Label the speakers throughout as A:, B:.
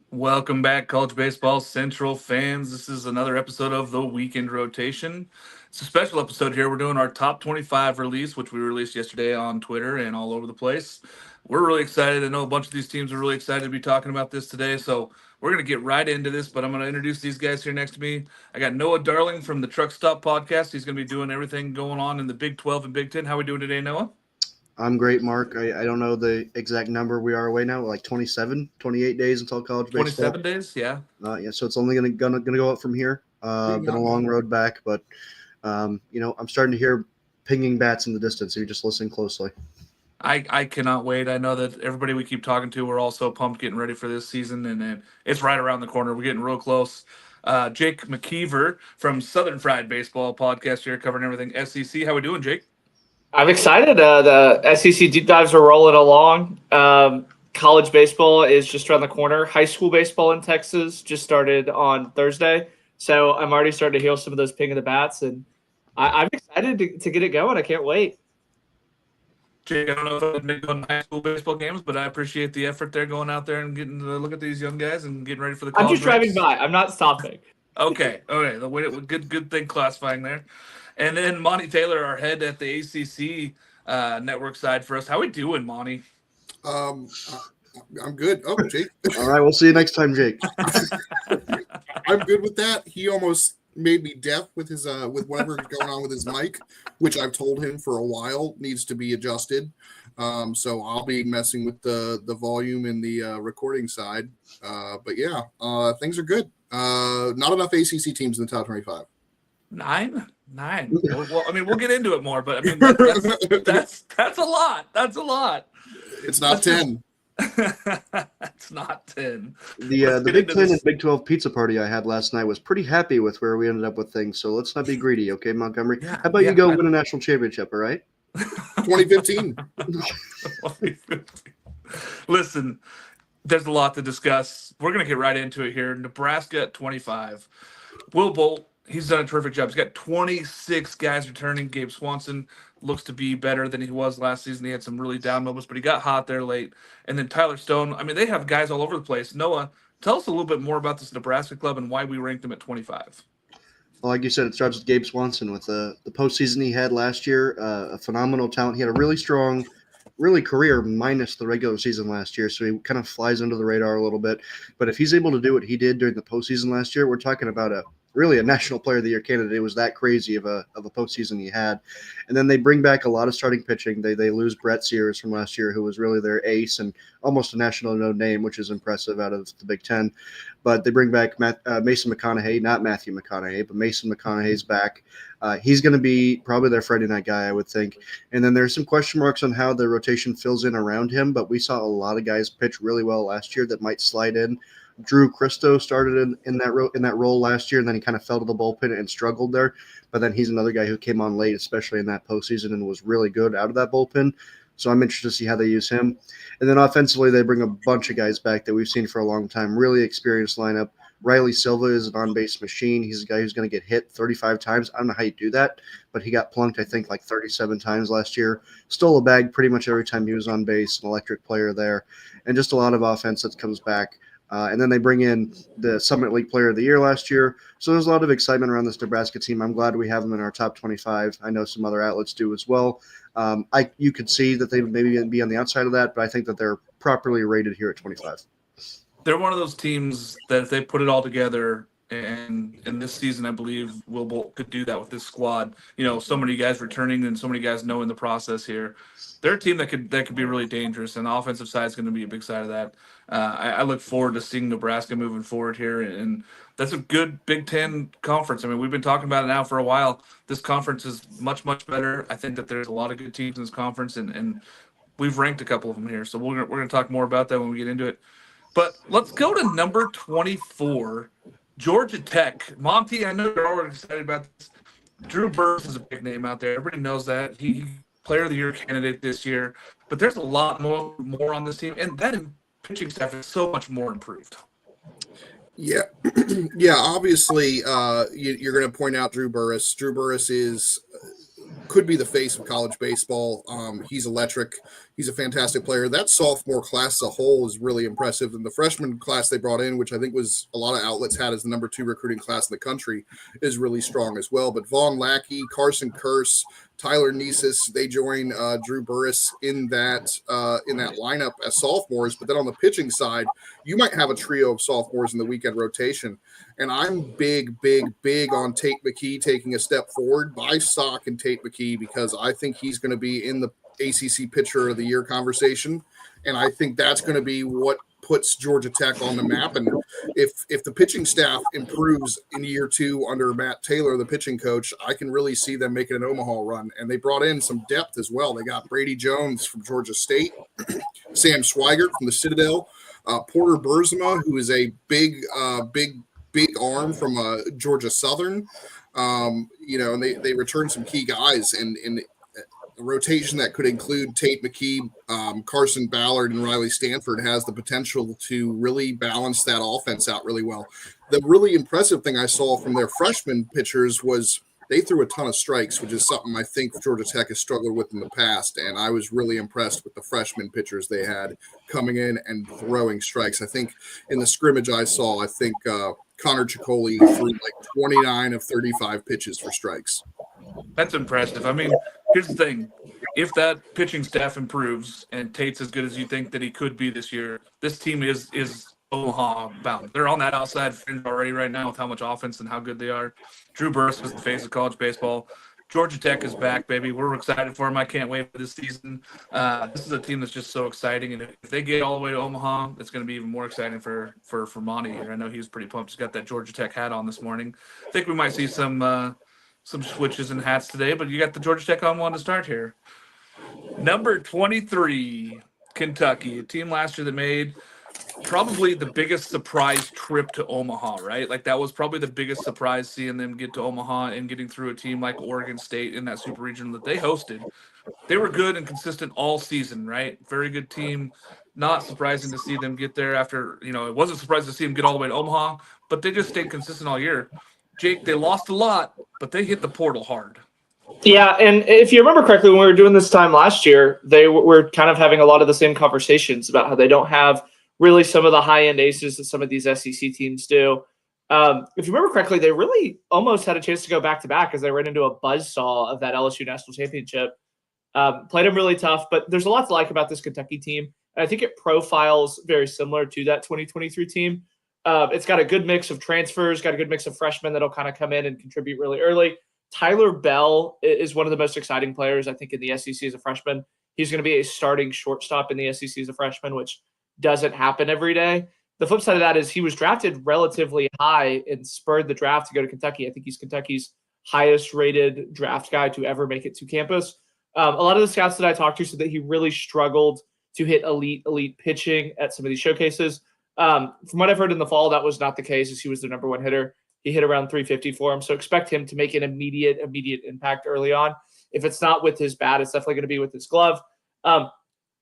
A: Welcome back, College Baseball Central fans. This is another episode of the Weekend Rotation. It's a special episode here. We're doing our top 25 release, which we released yesterday on Twitter and all over the place. We're really excited. I know a bunch of these teams are really excited to be talking about this today, so we're going to get right into this, but I'm going to introduce these guys here next to me. I got Noah Darling from the Truck Stop Podcast. He's going to be doing everything going on in the Big 12 and Big 10. How are we doing today, Noah?
B: I'm great, Mark. I don't know the exact number we are away now, like 27, 28 days until college baseball.
A: 27 days, yeah.
B: Yeah, so it's only gonna go up from here. Been a long road back, but I'm starting to hear pinging bats in the distance. So you just listen closely.
A: I cannot wait. I know that everybody we keep talking to, we're all so pumped getting ready for this season, and it's right around the corner. We're getting real close. Jake McKeever from Southern Fried Baseball Podcast here, covering everything SEC. How we doing, Jake?
C: I'm excited. The SEC deep dives are rolling along. College baseball is just around the corner. High school baseball in Texas just started on Thursday. So I'm already starting to hear some of those ping of the bats, and I'm excited to get it going. I can't wait.
A: Jake, I don't know if I've been going to high school baseball games, but I appreciate the effort there going out there and getting to look at these young guys and getting ready for the college.
C: I'm just driving by. I'm not stopping.
A: Okay. Good thing classifying there. And then Monty Taylor, our head at the ACC network side for us. How we doing, Monty?
D: I'm good. Oh, Jake.
B: All right, we'll see you next time, Jake.
D: I'm good with that. He almost made me deaf with his with whatever's going on with his mic, which I've told him for a while needs to be adjusted. So I'll be messing with the volume and the recording side. But yeah, things are good. Not enough ACC teams in the top 25.
A: Nine. Well, I mean, we'll get into it more, but I mean, that's a lot. That's a lot.
D: It's not 10.
A: It's not 10.
B: The Big 10 and Big 12 pizza party I had last night was pretty happy with where we ended up with things. So let's not be greedy, okay, Montgomery?
A: Yeah,
B: How about you go win a national championship, all right?
D: 2015.
A: Listen, there's a lot to discuss. We're going to get right into it here. Nebraska at 25. Will Bolt, he's done a terrific job. He's got 26 guys returning. Gabe Swanson looks to be better than he was last season. He had some really down moments, but he got hot there late. And then Tyler Stone. I mean, they have guys all over the place. Noah, tell us a little bit more about this Nebraska club and why we ranked them at 25.
B: Well, like you said, it starts with Gabe Swanson with the postseason he had last year. A phenomenal talent. He had a really strong, really career minus the regular season last year, so he kind of flies under the radar a little bit. But if he's able to do what he did during the postseason last year, we're talking about really a National Player of the Year candidate. It was that crazy of a postseason he had. And then they bring back a lot of starting pitching. They lose Brett Sears from last year, who was really their ace and almost a national no name, which is impressive out of the Big Ten. But they bring back Mason McConaughey, not Matthew McConaughey, but Mason McConaughey's back. He's going to be probably their Friday night guy, I would think. And then there's some question marks on how the rotation fills in around him, but we saw a lot of guys pitch really well last year that might slide in. Drew Christo started in that role last year, and then he kind of fell to the bullpen and struggled there. But then he's another guy who came on late, especially in that postseason, and was really good out of that bullpen. So I'm interested to see how they use him. And then offensively, they bring a bunch of guys back that we've seen for a long time. Really experienced lineup. Riley Silva is an on-base machine. He's a guy who's going to get hit 35 times. I don't know how you do that, but he got plunked, I think, like 37 times last year. Stole a bag pretty much every time he was on base, an electric player there, and just a lot of offense that comes back. And then they bring in the Summit League Player of the Year last year. So there's a lot of excitement around this Nebraska team. I'm glad we have them in our top 25. I know some other outlets do as well. You could see that they would maybe be on the outside of that, but I think that they're properly rated here at 25.
A: They're one of those teams that if they put it all together, and in this season, I believe could do that with this squad. So many guys returning and so many guys knowing the process here. They're a team that could be really dangerous, and the offensive side is going to be a big side of that. I look forward to seeing Nebraska moving forward here, and that's a good Big Ten conference. I mean, we've been talking about it now for a while. This conference is much, much better. I think that there's a lot of good teams in this conference, and we've ranked a couple of them here. So we're going to talk more about that when we get into it. But let's go to number 24, Georgia Tech. Monty, I know you're already excited about this. Drew Burris is a big name out there. Everybody knows that. He Player of the Year candidate this year. But there's a lot more on this team. And that pitching staff is so much more improved.
D: Yeah. Yeah, obviously, you're going to point out Drew Burris. Drew Burris could be the face of college baseball. He's electric. He's a fantastic player. That sophomore class as a whole is really impressive. And the freshman class they brought in, which I think was a lot of outlets had as the number 2 recruiting class in the country, is really strong as well. But Vaughn Lackey, Carson Curse, Tyler Nesis, they join Drew Burris in that lineup as sophomores. But then on the pitching side, you might have a trio of sophomores in the weekend rotation. And I'm big on Tate McKee taking a step forward. Buy stock in Tate McKee because I think he's going to be in the ACC Pitcher of the Year conversation. And I think that's going to be what puts Georgia Tech on the map. And if the pitching staff improves in year 2 under Matt Taylor, the pitching coach, I can really see them making an Omaha run. And they brought in some depth as well. They got Brady Jones from Georgia State, Sam Swigert from the Citadel, Porter Burzema, who is a big arm from Georgia Southern. And they returned some key guys in a rotation that could include Tate McKee, Carson Ballard, and Riley Stanford has the potential to really balance that offense out really well. The really impressive thing I saw from their freshman pitchers was they threw a ton of strikes, which is something I think Georgia Tech has struggled with in the past. And I was really impressed with the freshman pitchers they had coming in and throwing strikes. I think in the scrimmage I saw, Connor Ciccoli threw like 29 of 35 pitches for strikes.
A: That's impressive. I mean, here's the thing. If that pitching staff improves and Tate's as good as you think that he could be this year, this team is Omaha bound. They're on that outside fringe already right now with how much offense and how good they are. Drew Burris is the face of college baseball. Georgia Tech is back, baby. We're excited for them. I can't wait for this season. This is a team that's just so exciting, and if they get all the way to Omaha, it's going to be even more exciting for Monty here. I know he was pretty pumped. He's got that Georgia Tech hat on this morning. I think we might see some switches and hats today, but you got the Georgia Tech on one to start here. Number 23, Kentucky, a team last year that made probably the biggest surprise trip to Omaha, right? Like that was probably the biggest surprise seeing them get to Omaha and getting through a team like Oregon State in that super region that they hosted. They were good and consistent all season, right? Very good team. Not surprising to see them get there after, it wasn't surprising to see them get all the way to Omaha, but they just stayed consistent all year. Jake, they lost a lot, but they hit the portal hard.
C: Yeah, and if you remember correctly, when we were doing this time last year, they were kind of having a lot of the same conversations about how they don't have really some of the high-end aces that some of these SEC teams do. If you remember correctly, they really almost had a chance to go back-to-back as they ran into a buzzsaw of that LSU National Championship. Played them really tough, but there's a lot to like about this Kentucky team. And I think it profiles very similar to that 2023 team. It's got a good mix of transfers, got a good mix of freshmen that'll kind of come in and contribute really early. Tyler Bell is one of the most exciting players, I think, in the SEC as a freshman. He's going to be a starting shortstop in the SEC as a freshman, which doesn't happen every day. The flip side of that is he was drafted relatively high and spurred the draft to go to Kentucky. I think he's Kentucky's highest rated draft guy to ever make it to campus. A lot of the scouts that I talked to said that he really struggled to hit elite pitching at some of these showcases. From what I've heard in the fall, that was not the case as he was the number one hitter. He hit around 350 for him. So expect him to make an immediate impact early on. If it's not with his bat, it's definitely going to be with his glove.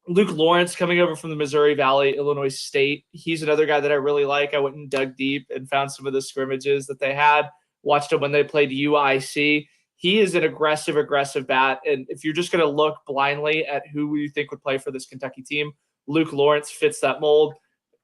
C: Luke Lawrence coming over from the Missouri Valley, Illinois State. He's another guy that I really like. I went and dug deep and found some of the scrimmages that they had, watched him when they played UIC. He is an aggressive bat. And if you're just going to look blindly at who you think would play for this Kentucky team, Luke Lawrence fits that mold,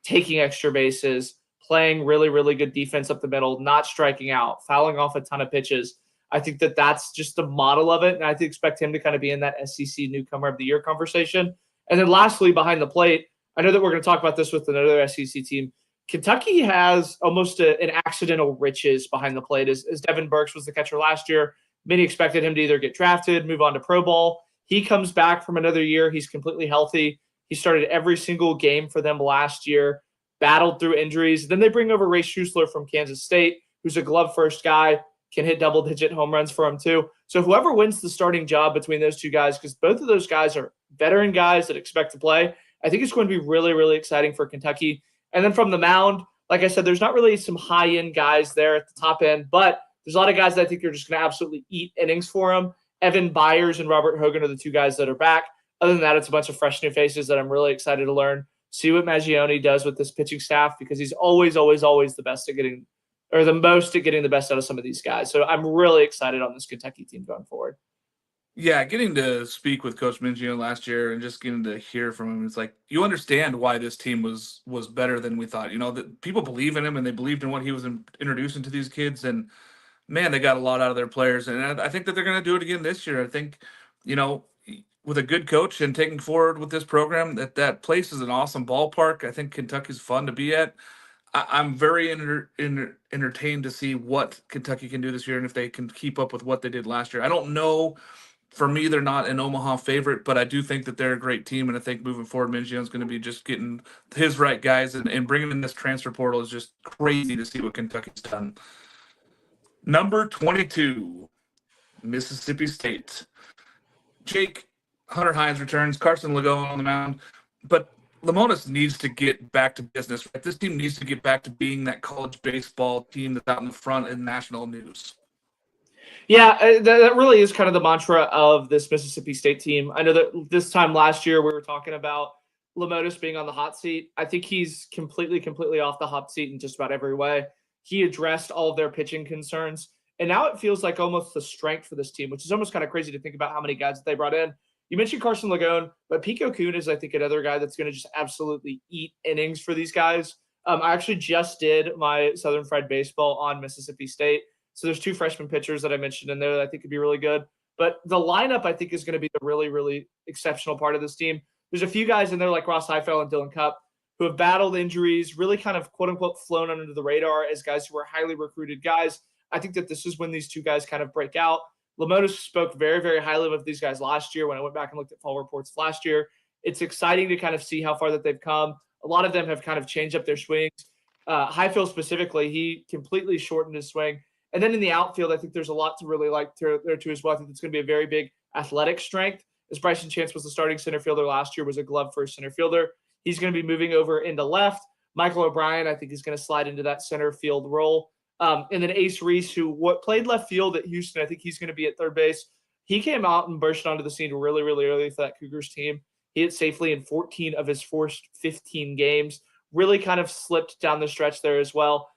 C: taking extra bases, playing really, really good defense up the middle, not striking out, fouling off a ton of pitches. I think that that's just the model of it. And I expect him to kind of be in that SEC Newcomer of the Year conversation. And then lastly, behind the plate, I know that we're going to talk about this with another SEC team. Kentucky has almost an accidental riches behind the plate. As Devin Burks was the catcher last year, many expected him to either get drafted, move on to pro ball. He comes back from another year. He's completely healthy. He started every single game for them last year, battled through injuries. Then they bring over Ray Schussler from Kansas State, who's a glove-first guy, can hit double-digit home runs for him too. So whoever wins the starting job between those two guys, because both of those guys are veteran guys that expect to play, I think it's going to be really, really exciting for Kentucky. And then from the mound, like I said, there's not really some high-end guys there at the top end, but there's a lot of guys that I think are just going to absolutely eat innings for them. Evan Byers and Robert Hogan are the two guys that are back. Other than that, it's a bunch of fresh new faces that I'm really excited to learn, see what Maggione does with this pitching staff, because he's always the best at getting – or the most at getting the best out of some of these guys. So I'm really excited on this Kentucky team going forward.
A: Yeah, getting to speak with Coach Mingione last year and just getting to hear from him, it's like you understand why this team was better than we thought. You know, that people believe in him and they believed in what he was introducing to these kids, and man, they got a lot out of their players. And I think that they're going to do it again this year. I think, you know, with a good coach and taking forward with this program, that place is an awesome ballpark. I think Kentucky's fun to be at. I'm very entertained to see what Kentucky can do this year and if they can keep up with what they did last year. I don't know. For me, they're not an Omaha favorite, but I do think that they're a great team, and I think moving forward, Mingione's going to be just getting his right guys, and bringing in this transfer portal is just crazy to see what Kentucky's done. Number 22, Mississippi State. Jake, Hunter Hines returns, Carson Lagoa on the mound, but Lemonis needs to get back to business. Right? This team needs to get back to being that college baseball team that's out in the front in national news.
C: Yeah, that really is kind of the mantra of this Mississippi State team. I know that this time last year we were talking about Lemonis being on the hot seat. I think he's completely off the hot seat in just about every way. He addressed all of their pitching concerns, and now it feels like almost the strength for this team, which is almost kind of crazy to think about how many guys that they brought in. You mentioned Carson Lagone, but Pico Kuhn is, I think, another guy that's going to just absolutely eat innings for these guys. I actually just did my Southern Fried Baseball on Mississippi State. So there's two freshman pitchers that I mentioned in there that I think could be really good. But the lineup, I think, is going to be the really, really exceptional part of this team. There's a few guys in there like Ross Heifel and Dylan Cupp who have battled injuries, really kind of, quote-unquote, flown under the radar as guys who are highly recruited guys. I think that this is when these two guys kind of break out. Lemonis spoke very, very highly of these guys last year when I went back and looked at fall reports last year. It's exciting to kind of see how far that they've come. A lot of them have kind of changed up their swings. Heifel specifically, he completely shortened his swing. And then in the outfield, I think there's a lot to really like there too as well. I think it's going to be a very big athletic strength. As Bryson Chance was the starting center fielder last year, was a glove-first center fielder. He's going to be moving over into left. Michael O'Brien, I think, is going to slide into that center field role. And then Ace Reese, who played left field at Houston, I think he's going to be at third base. He came out and burst onto the scene really, really early for that Cougars team. He hit safely in 14 of his first 15 games. Really kind of slipped down the stretch there as well.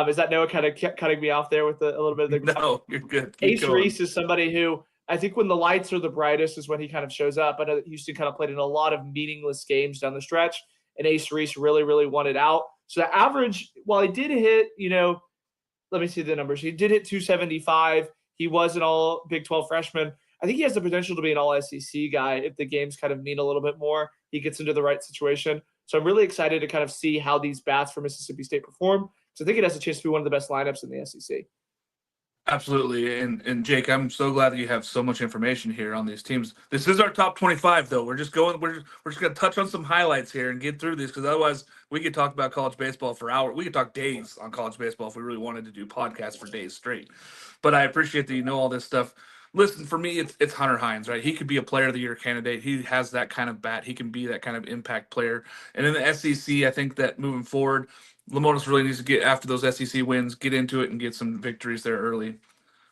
C: Is that Noah kind of kept cutting me off there with a little bit of the –
A: No, you're good.
C: Ace Reese is somebody who I think when the lights are the brightest is when he kind of shows up. I know that Houston kind of played in a lot of meaningless games down the stretch, and Ace Reese really, really wanted out. So the average, while he did hit, let me see the numbers. He did hit 275. He was an all Big 12 freshman. I think he has the potential to be an all SEC guy if the games kind of mean a little bit more. He gets into the right situation. So I'm really excited to kind of see how these bats for Mississippi State perform. So I think it has a chance to be one of the best lineups in the SEC.
A: Absolutely. And Jake, I'm so glad that you have so much information here on these teams. This is our top 25, though. We're just going to touch on some highlights here and get through these, because otherwise we could talk about college baseball for hours. We could talk days on college baseball if we really wanted to do podcasts for days straight. But I appreciate that you know all this stuff. Listen, for me, it's Hunter Hines, right? He could be a player of the year candidate. He has that kind of bat. He can be that kind of impact player. And in the SEC, I think that moving forward, Lemonis really needs to get after those SEC wins, get into it, and get some victories there early.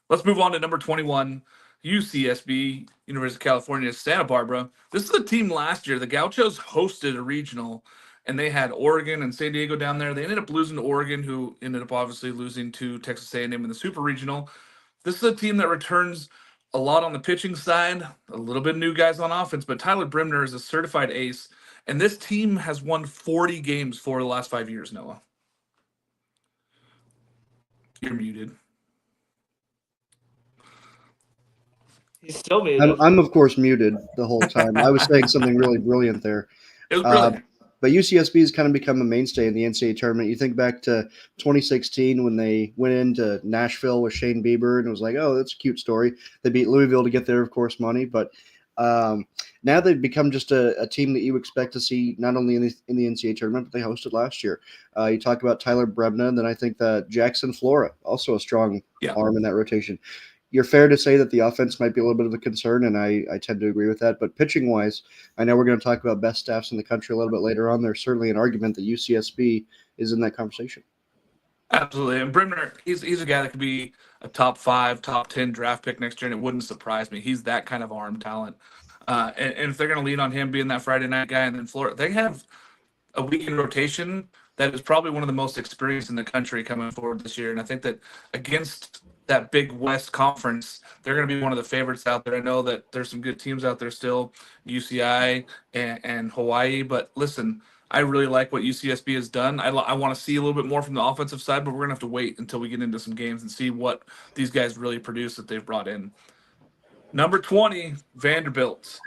A: Let's move on to number 21, UCSB, University of California, Santa Barbara. This is a team last year. The Gauchos hosted a regional, and they had Oregon and San Diego down there. They ended up losing to Oregon, who ended up obviously losing to Texas A&M in the Super Regional. This is a team that returns a lot on the pitching side, a little bit new guys on offense, but Tyler Brimner is a certified ace, and this team has won 40 games for the last 5 years, Noah. You're muted.
C: He's still muted.
B: I'm of course muted the whole time. I was saying something really brilliant there.
A: It was brilliant.
B: But UCSB has kind of become a mainstay in the NCAA tournament. You think back to 2016 when they went into Nashville with Shane Bieber, and it was like, oh, that's a cute story. They beat Louisville to get their, of course, money. But now they've become just a team that you expect to see not only in the NCAA tournament, but they hosted last year. You talk about Tyler Brebna, and then I think that Jackson Flora, also a strong arm in that rotation. You're fair to say that the offense might be a little bit of a concern, and I tend to agree with that. But pitching-wise, I know we're going to talk about best staffs in the country a little bit later on. There's certainly an argument that UCSB is in that conversation.
A: Absolutely. And Brimner, he's a guy that could be a top 5, top 10 draft pick next year, and it wouldn't surprise me. He's that kind of arm talent. And if they're going to lean on him being that Friday night guy, and then Florida, they have a weekend rotation that is probably one of the most experienced in the country coming forward this year. And I think that against that Big West conference, they're going to be one of the favorites out there. I know that there's some good teams out there still, UCI and Hawaii. But listen, I really like what UCSB has done. I want to see a little bit more from the offensive side, but we're going to have to wait until we get into some games and see what these guys really produce that they've brought in. Number 20, Vanderbilt,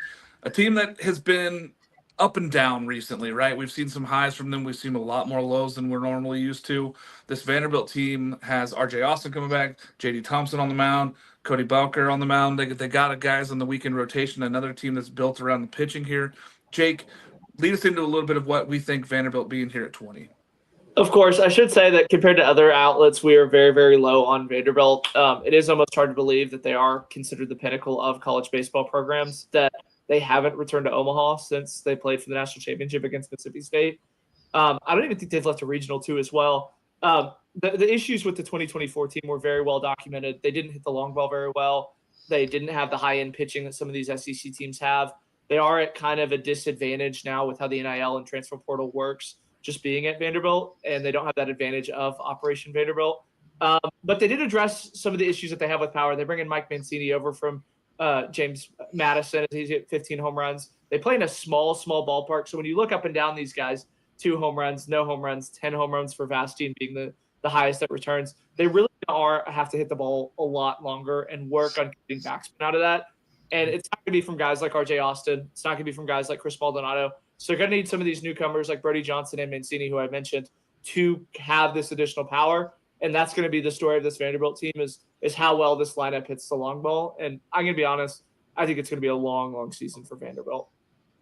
A: a team that has been up and down recently, right? We've seen some highs from them. We've seen a lot more lows than we're normally used to. This Vanderbilt team has R.J. Austin coming back, J.D. Thompson on the mound, Cody Bowker on the mound. They got guys on the weekend rotation, another team that's built around the pitching here. Jake, lead us into a little bit of what we think Vanderbilt being here at 20.
C: Of course, I should say that compared to other outlets, we are very, very low on Vanderbilt. It is almost hard to believe that they are considered the pinnacle of college baseball programs, that they haven't returned to Omaha since they played for the national championship against Mississippi State. I don't even think they've left a regional too as well. The issues with the 2024 team were very well documented. They didn't hit the long ball very well. They didn't have the high-end pitching that some of these SEC teams have. They are at kind of a disadvantage now with how the NIL and transfer portal works, just being at Vanderbilt, and they don't have that advantage of Operation Vanderbilt. But they did address some of the issues that they have with power. They bring in Mike Mancini over from James Madison. He's hit 15 home runs. They play in a small ballpark. So when you look up and down these guys, 2 home runs, no home runs, 10 home runs for Vastine being the highest that returns. They really have to hit the ball a lot longer and work on getting backspin out of that. And it's not going to be from guys like R.J. Austin. It's not going to be from guys like Chris Maldonado. So they're going to need some of these newcomers like Brody Johnson and Mancini, who I mentioned, to have this additional power. And that's going to be the story of this Vanderbilt team is how well this lineup hits the long ball. And I'm going to be honest, I think it's going to be a long season for Vanderbilt.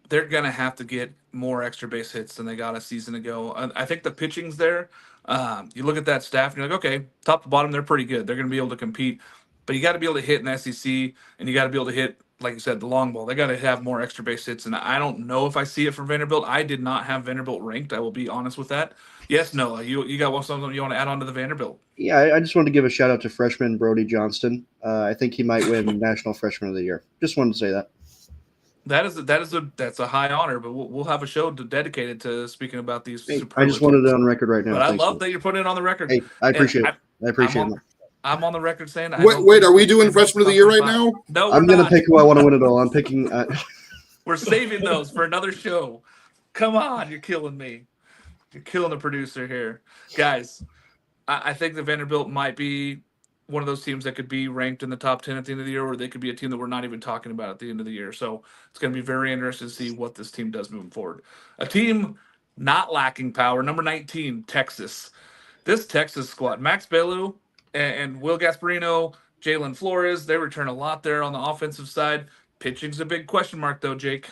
A: They're going to have to get more extra base hits than they got a season ago. I think the pitching's there. You look at that staff and you're like, okay, top to bottom, they're pretty good. They're going to be able to compete. But you got to be able to hit in the SEC, and you got to be able to hit, like you said, the long ball. They got to have more extra base hits, and I don't know if I see it from Vanderbilt. I did not have Vanderbilt ranked. I will be honest with that. Yes, Noah, you got something you want to add on to the Vanderbilt?
B: Yeah, I just wanted to give a shout out to freshman Brody Johnston. I think he might win National Freshman of the Year. Just wanted to say that.
A: That's a high honor, but we'll have a show dedicated to speaking about these.
B: Hey, I just wanted it on record right now.
A: But I love that you're putting it on the record.
B: Hey, I appreciate it. I appreciate it.
A: I'm on the record saying.
D: Wait, are we doing Freshman of the Year right now?
A: No,
B: I'm going to pick who I want to win it all. I'm picking.
A: We're saving those for another show. Come on, you're killing me. You're killing the producer here, guys. I think the Vanderbilt might be one of those teams that could be ranked in the top 10 at the end of the year, or they could be a team that we're not even talking about at the end of the year. So it's going to be very interesting to see what this team does moving forward. A team not lacking power, number 19, Texas. This Texas squad, Max Belu and Will Gasparino, Jalen Flores, they return a lot there on the offensive side. Pitching's a big question mark, though, Jake.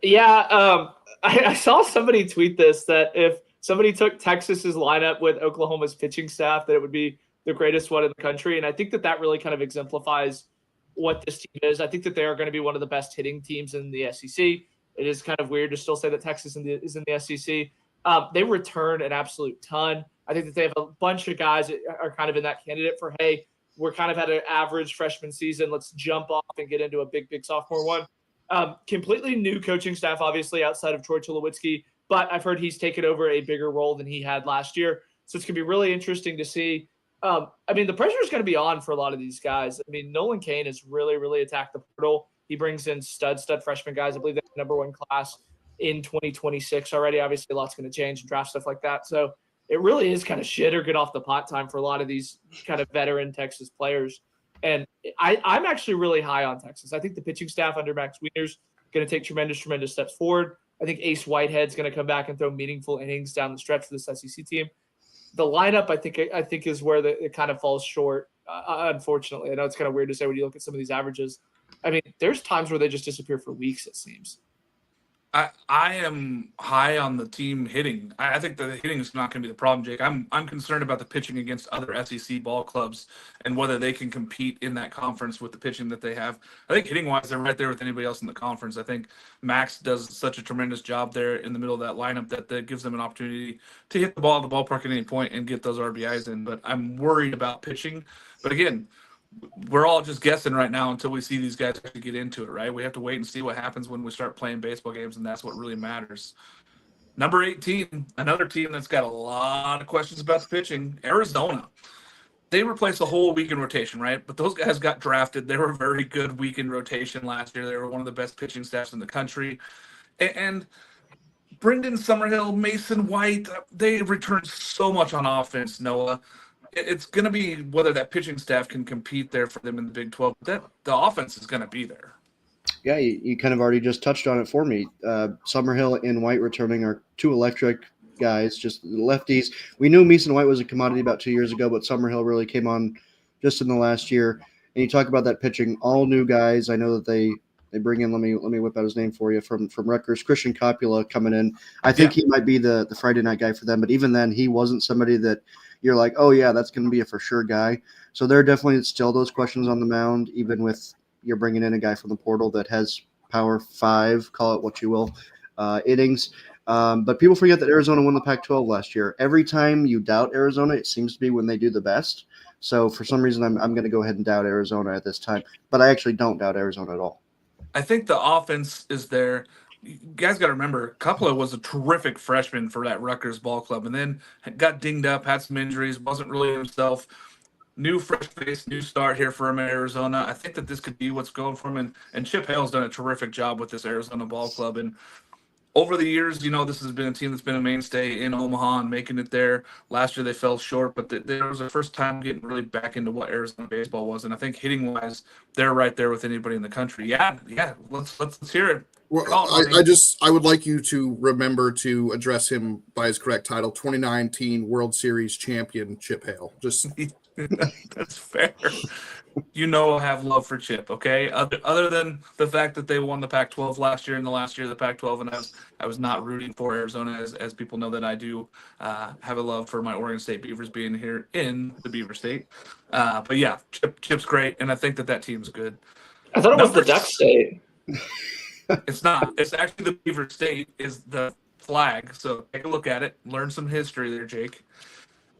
C: Yeah, I saw somebody tweet this, that if somebody took Texas's lineup with Oklahoma's pitching staff, that it would be the greatest one in the country. And I think that really kind of exemplifies what this team is. I think that they are going to be one of the best hitting teams in the SEC. It is kind of weird to still say that Texas is in the SEC. They return an absolute ton. I think that they have a bunch of guys that are kind of in that candidate for, hey, we're kind of at an average freshman season. Let's jump off and get into a big sophomore one. Completely new coaching staff, obviously, outside of Troy Tulowitzki, but I've heard he's taken over a bigger role than he had last year. So it's going to be really interesting to see. I mean, the pressure is going to be on for a lot of these guys. I mean, Nolan Kane has really attacked the portal. He brings in stud freshman guys. I believe they're the number one class in 2026 already. Obviously, a lot's going to change and draft stuff like that. So it really is kind of shit or get off the pot time for a lot of these kind of veteran Texas players. And I'm actually really high on Texas. I think the pitching staff under Max Wiener's going to take tremendous steps forward. I think Ace Whitehead's going to come back and throw meaningful innings down the stretch for this SEC team. The lineup, I think is where it kind of falls short, unfortunately. I know it's kind of weird to say when you look at some of these averages. I mean, there's times where they just disappear for weeks, it seems.
A: I am high on the team hitting. I think the hitting is not going to be the problem, Jake. I'm concerned about the pitching against other SEC ball clubs and whether they can compete in that conference with the pitching that they have. I think hitting-wise, they're right there with anybody else in the conference. I think Max does such a tremendous job there in the middle of that lineup that gives them an opportunity to hit the ball at the ballpark at any point and get those RBIs in. But I'm worried about pitching. But again, we're all just guessing right now until we see these guys actually get into it, right? We have to wait and see what happens when we start playing baseball games, and that's what really matters. Number 18, another team that's got a lot of questions about the pitching, Arizona. They replaced the whole weekend rotation, right? But those guys got drafted. They were a very good weekend rotation last year. They were one of the best pitching staffs in the country. And Brendan Summerhill, Mason White, they returned so much on offense, Noah. It's going to be whether that pitching staff can compete there for them in the Big 12. The offense is going to be there.
B: Yeah, you kind of already just touched on it for me. Summerhill and White returning are two electric guys, just lefties. We knew Mason White was a commodity about 2 years ago, but Summerhill really came on just in the last year. And you talk about that pitching, all new guys. I know that they bring in, let me whip out his name for you, from Rutgers, Christian Coppola coming in. I think he might be the Friday night guy for them, but even then he wasn't somebody that you're like, oh, yeah, that's going to be a for sure guy. So there are definitely still those questions on the mound, even with you're bringing in a guy from the portal that has power 5, call it what you will, innings. But people forget that Arizona won the Pac-12 last year. Every time you doubt Arizona, it seems to be when they do the best. So for some reason, I'm going to go ahead and doubt Arizona at this time. But I actually don't doubt Arizona at all.
A: I think the offense is there. You guys got to remember, Coppola was a terrific freshman for that Rutgers ball club, and then got dinged up, had some injuries, wasn't really himself. New fresh face, new start here for him in Arizona. I think that this could be what's going for him, and Chip Hale's done a terrific job with this Arizona ball club. And over the years, this has been a team that's been a mainstay in Omaha and making it there. Last year they fell short, but there was their first time getting really back into what Arizona baseball was. And I think hitting-wise, they're right there with anybody in the country. Yeah, let's hear it.
D: Well, I would like you to remember to address him by his correct title, 2019 World Series champion Chip Hale. Just
A: That's fair. I have love for Chip, okay? Other than the fact that they won the Pac-12 last year and the last year of the Pac-12, and I was not rooting for Arizona, as people know that I do have a love for my Oregon State Beavers being here in the Beaver State. But yeah, Chip's great, and I think that team's good.
C: I thought it was the Duck State.
A: It's not. It's actually the Beaver State is the flag, so take a look at it. Learn some history there, Jake.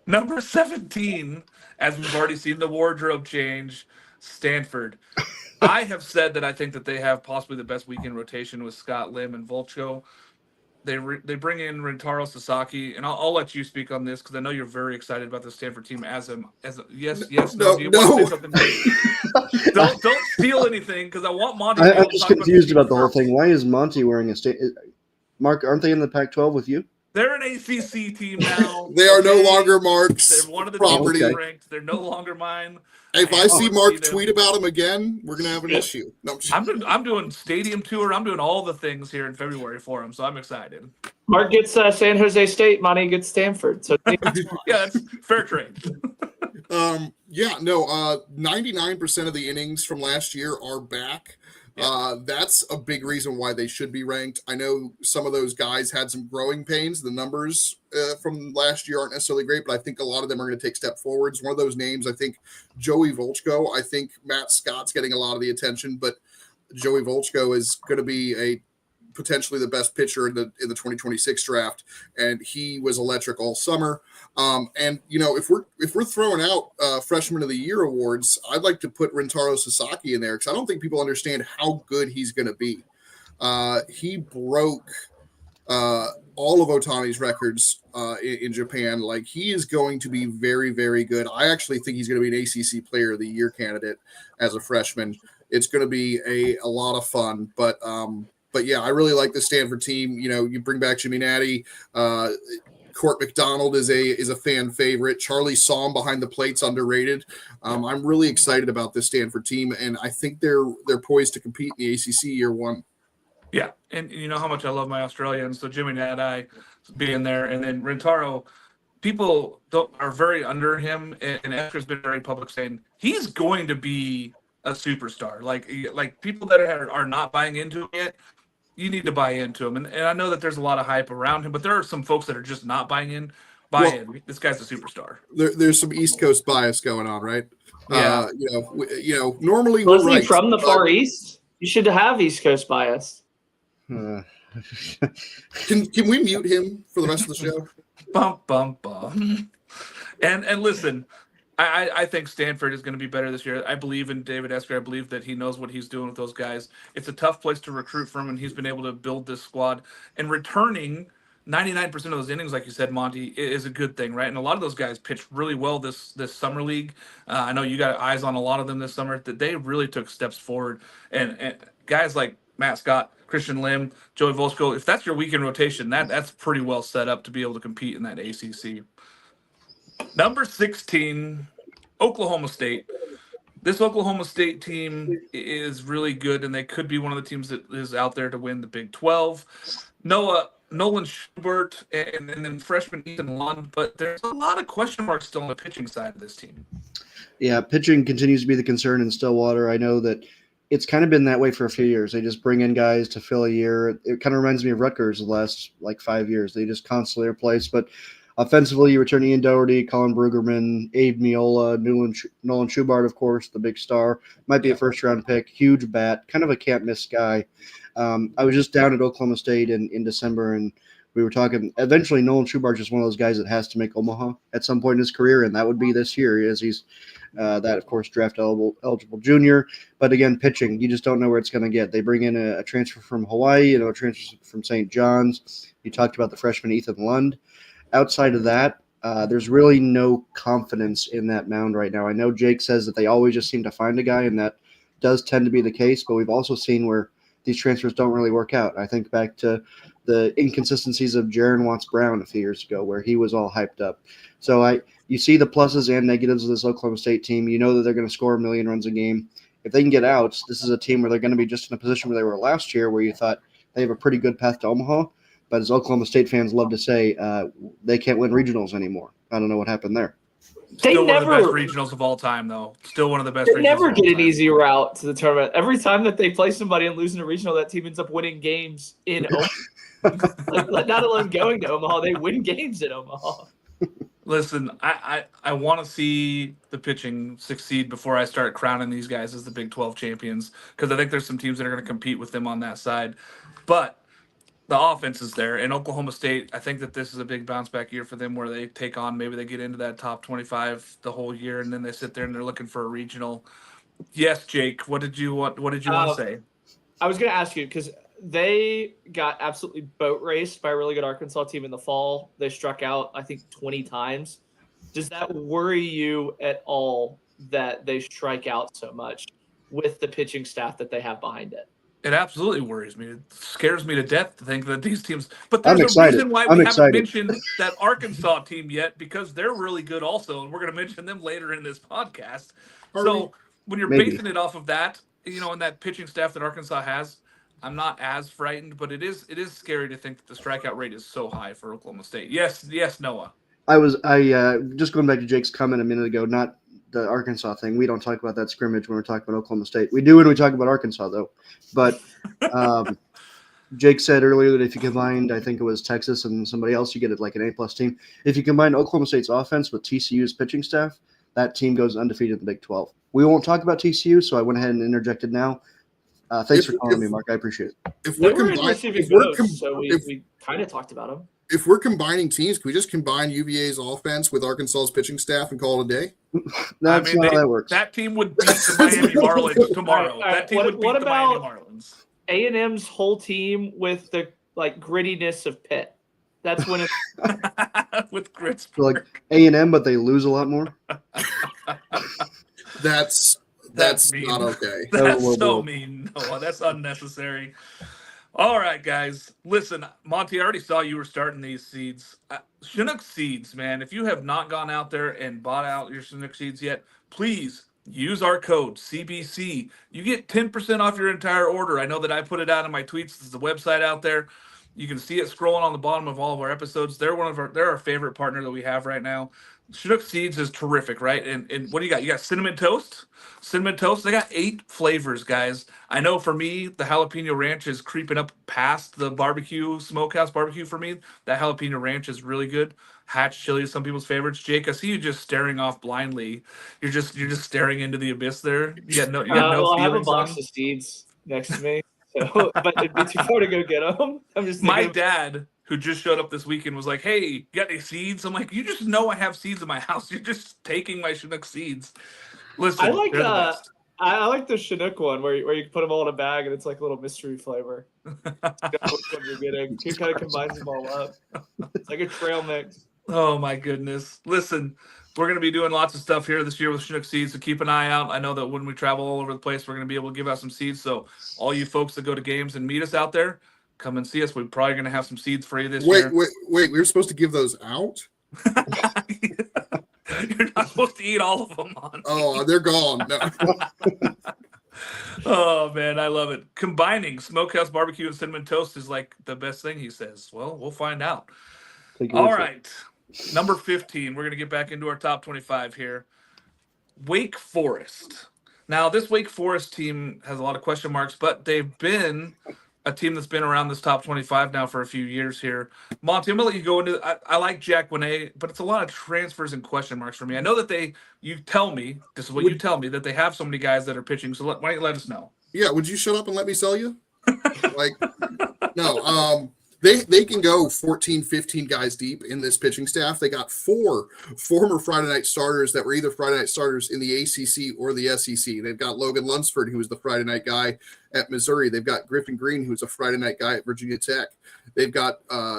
A: Number 17, as we've already seen the wardrobe change, Stanford. I have said that I think that they have possibly the best weekend rotation with Scott Lim and Volchko. They bring in Rintaro Sasaki, and I'll let you speak on this because I know you're very excited about the Stanford team. Yes.
D: No.
A: Do you want to say something? Don't steal anything because I want Monty.
B: I'm just confused about the whole thing. Why is Monty wearing a state? Mark, aren't they in the Pac-12 with you?
A: They're an ACC team now.
D: They are no longer Mark's
A: They're one of the
D: property.
A: teams ranked. They're no longer mine.
D: If I see Mark tweet about him again, we're gonna have an issue. No,
A: I'm doing stadium tour. I'm doing all the things here in February for him, so I'm excited.
C: Mark gets San Jose State, Monty gets Stanford. So
A: yeah, that's fair trade.
D: 99% of the innings from last year are back. That's a big reason why they should be ranked. I know some of those guys had some growing pains. The numbers from last year aren't necessarily great, but I think a lot of them are going to take step forwards. One of those names, I think, Joey Volchko. I think Matt Scott's getting a lot of the attention, but Joey Volchko is going to be a potentially the best pitcher in the 2026 draft, and he was electric all summer. And if we're throwing out Freshman of the Year awards, I'd like to put Rintaro Sasaki in there because I don't think people understand how good he's going to be. He broke all of Otani's records in Japan. Like, he is going to be very, very good. I actually think he's going to be an ACC Player of the Year candidate as a freshman. It's going to be a lot of fun, but yeah, I really like the Stanford team. You bring back Jimmy Natty. Court McDonald is a fan favorite. Charlie Saum behind the plate's underrated. I'm really excited about this Stanford team, and I think they're poised to compete in the ACC year one.
A: Yeah, and you know how much I love my Australians. So Jimmy Natty being there, and then Rintaro, people are very under him, and Esker's been very public saying he's going to be a superstar. Like people that are not buying into him yet, you need to buy into him. And I know that there's a lot of hype around him, but there are some folks that are just not buying in. This guy's a superstar.
D: There's some East Coast bias going on, right?
A: Yeah.
D: Normally
C: Wasn't
D: we're
C: he
D: right.
C: from the Far East? You should have East Coast bias.
D: Can we mute him for the rest of the show?
A: Bum, bum, bum. And listen, I think Stanford is going to be better this year. I believe in David Esker. I believe that he knows what he's doing with those guys. It's a tough place to recruit from, and he's been able to build this squad. And returning 99% of those innings, like you said, Monty, is a good thing, right? And a lot of those guys pitched really well this summer league. I know you got eyes on a lot of them this summer, that they really took steps forward. And guys like Matt Scott, Christian Lim, Joey Volsko, if that's your weekend rotation, that's pretty well set up to be able to compete in that ACC. Number 16, Oklahoma State. This Oklahoma State team is really good, and they could be one of the teams that is out there to win the Big 12. Nolan Schubert, and then freshman Ethan Lund, but there's a lot of question marks still on the pitching side of this team.
B: Yeah, pitching continues to be the concern in Stillwater. I know that it's kind of been that way for a few years. They just bring in guys to fill a year. It kind of reminds me of Rutgers the last 5 years. They just constantly replace. But offensively, you return Ian Doherty, Colin Brueggemann, Abe Miola, Nolan Schubart, of course, the big star. Might be a first-round pick, huge bat, kind of a can't-miss guy. I was just down at Oklahoma State in December, and we were talking. Eventually, Nolan Schubart is one of those guys that has to make Omaha at some point in his career, and that would be this year, as he's that, of course, draft eligible junior. But again, pitching, you just don't know where it's going to get. They bring in a transfer from Hawaii, a transfer from St. John's. You talked about the freshman Ethan Lund. Outside of that, there's really no confidence in that mound right now. I know Jake says that they always just seem to find a guy, and that does tend to be the case, but we've also seen where these transfers don't really work out. I think back to the inconsistencies of Jaron Watts-Brown a few years ago where he was all hyped up. So you see the pluses and negatives of this Oklahoma State team. You know that they're going to score 1 million runs a game. If they can get outs, this is a team where they're going to be just in a position where they were last year where you thought they have a pretty good path to Omaha. But as Oklahoma State fans love to say, they can't win regionals anymore. I don't know what happened there.
A: Still one of the best regionals of all time, though. Still one of the best regionals.
C: They never get an easy route to the tournament. Every time that they play somebody and lose in a regional, that team ends up winning games in Omaha. Not alone going to Omaha, they win games in Omaha.
A: Listen, I want to see the pitching succeed before I start crowning these guys as the Big 12 champions, because I think there's some teams that are going to compete with them on that side. But the offense is there. And Oklahoma State, I think that this is a big bounce back year for them where they take on, maybe they get into that top 25 the whole year, and then they sit there and they're looking for a regional. Yes, Jake, what did you want to say?
C: I was going to ask you, because they got absolutely boat raced by a really good Arkansas team in the fall. They struck out, I think, 20 times. Does that worry you at all that they strike out so much with the pitching staff that they have behind it?
A: It absolutely worries me. It scares me to death to think that these teams. But there's
B: a
A: reason why we haven't mentioned that Arkansas team yet, because they're really good also, and we're going to mention them later in this podcast. So when you're basing it off of that, and that pitching staff that Arkansas has, I'm not as frightened, but it is scary to think that the strikeout rate is so high for Oklahoma State. Yes, Noah.
B: I just going back to Jake's comment a minute ago, not the Arkansas thing. We don't talk about that scrimmage when we're talking about Oklahoma State. We do when we talk about Arkansas, though. But Jake said earlier that if you combined, I think it was Texas and somebody else, you get it like an A-plus team. If you combine Oklahoma State's offense with TCU's pitching staff, that team goes undefeated in the Big 12. We won't talk about TCU, so I went ahead and interjected now. Thanks for calling me, Mark. I appreciate it.
D: If
C: They
D: we're
C: were in
D: combining,
C: receiving votes, so
D: if
C: we kind of talked about them.
D: if we're combining teams, can we just combine UVA's offense with Arkansas's pitching staff and call it a day?
B: That's not how that works.
A: That team would beat the Miami Marlins tomorrow.
C: All right.
A: That team would beat the Miami Marlins.
C: A&M's whole team with the grittiness of Pitt. That's when it's
A: with grits.
B: So like A&M, but they lose a lot more.
D: That's
A: mean.
D: not okay.
A: That's so mean. No, that's unnecessary. All right, guys. Listen, Monty, I already saw you were starting these seeds. Shinook Seeds, man. If you have not gone out there and bought out your Shinook Seeds yet, please use our code CBC. You get 10% off your entire order. I know that I put it out in my tweets. There's a website out there. You can see it scrolling on the bottom of all of our episodes. They're our favorite partner that we have right now. Chinook Seeds is terrific, right? And what do you got? You got cinnamon toast. Cinnamon toast. They got 8 flavors, guys. I know for me, the jalapeno ranch is creeping up past the barbecue, smokehouse barbecue for me. That jalapeno ranch is really good. Hatch chili is some people's favorites. Jake, I see you just staring off blindly. You're just staring into the abyss there. You got no
C: I have a
A: feelings
C: box
A: on?
C: of seeds next to me, so but it'd be too far to go get them. I'm just
A: My
C: thinking,
A: dad, who just showed up this weekend, was like, "Hey, you got any seeds?" I'm like, "You just know I have seeds in my house. You're just taking my Chinook seeds." Listen,
C: I like
A: they're the best.
C: I like the Chinook one where you put them all in a bag and it's like a little mystery flavor. You know which one you're getting. It kind of combines them all up. It's like a trail mix.
A: Oh my goodness! Listen, we're going to be doing lots of stuff here this year with Chinook Seeds, so keep an eye out. I know that when we travel all over the place, we're going to be able to give out some seeds. So all you folks that go to games and meet us out there, come and see us. We're probably going to have some seeds for you this year.
D: Wait! We were supposed to give those out?
A: You're not supposed to eat all of them, Monty.
D: Oh, they're gone. No.
A: Oh man, I love it. Combining smokehouse barbecue and cinnamon toast is like the best thing, he says. Well, we'll find out. All right. Number 15. We're going to get back into our top 25 here. Wake Forest. Now, this Wake Forest team has a lot of question marks, but they've been a team that's been around this top 25 now for a few years here. Monty, I'm going to let you go into I like Jack Winay, but it's a lot of transfers and question marks for me. I know that you tell me, this is what you tell me, that they have so many guys that are pitching, so why don't you let us know?
D: Yeah, would you shut up and let me sell you? No. They can go 14, 15 guys deep in this pitching staff. They got 4 former Friday night starters that were either Friday night starters in the ACC or the SEC. They've got Logan Lunsford, who was the Friday night guy at Missouri. They've got Griffin Green, who's a Friday night guy at Virginia Tech. They've got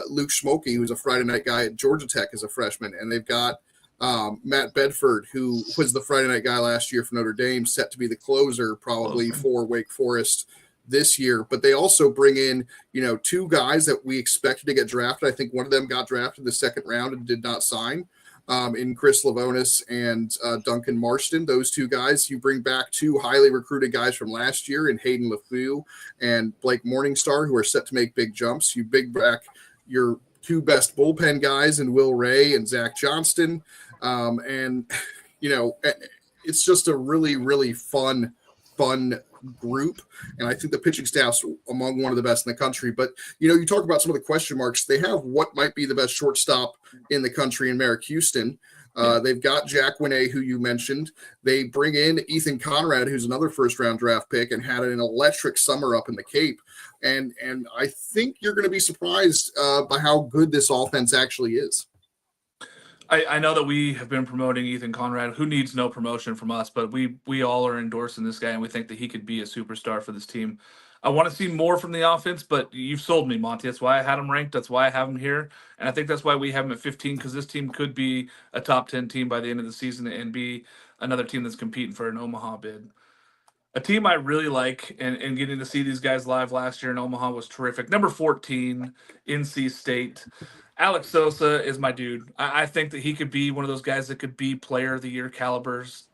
D: Luke Schmolke, who's a Friday night guy at Georgia Tech as a freshman. And they've got Matt Bedford, who was the Friday night guy last year for Notre Dame, set to be the closer probably for Wake Forest this year. But they also bring in, 2 guys that we expected to get drafted. I think one of them got drafted in the second round and did not sign, in Chris Lavonis and Duncan Marston. Those 2 guys. You bring back 2 highly recruited guys from last year in Hayden LeFou and Blake Morningstar, who are set to make big jumps. You bring back your 2 best bullpen guys in Will Ray and Zach Johnston. It's just a really, really fun group, and I think the pitching staff's among one of the best in the country. But you talk about some of the question marks. They have what might be the best shortstop in the country in Merrick Houston. They've got Jack Winay, who you mentioned. They bring in Ethan Conrad, who's another first-round draft pick and had an electric summer up in the Cape. And I think you're going to be surprised by how good this offense actually is.
A: I know that we have been promoting Ethan Conrad, who needs no promotion from us, but we all are endorsing this guy, and we think that he could be a superstar for this team. I want to see more from the offense, but you've sold me, Monty. That's why I had him ranked. That's why I have him here, and I think that's why we have him at 15, because this team could be a top 10 team by the end of the season and be another team that's competing for an Omaha bid. A team I really like, and getting to see these guys live last year in Omaha was terrific. Number 14, NC State. Alex Sosa is my dude. I think that he could be one of those guys that could be player of the year calibers.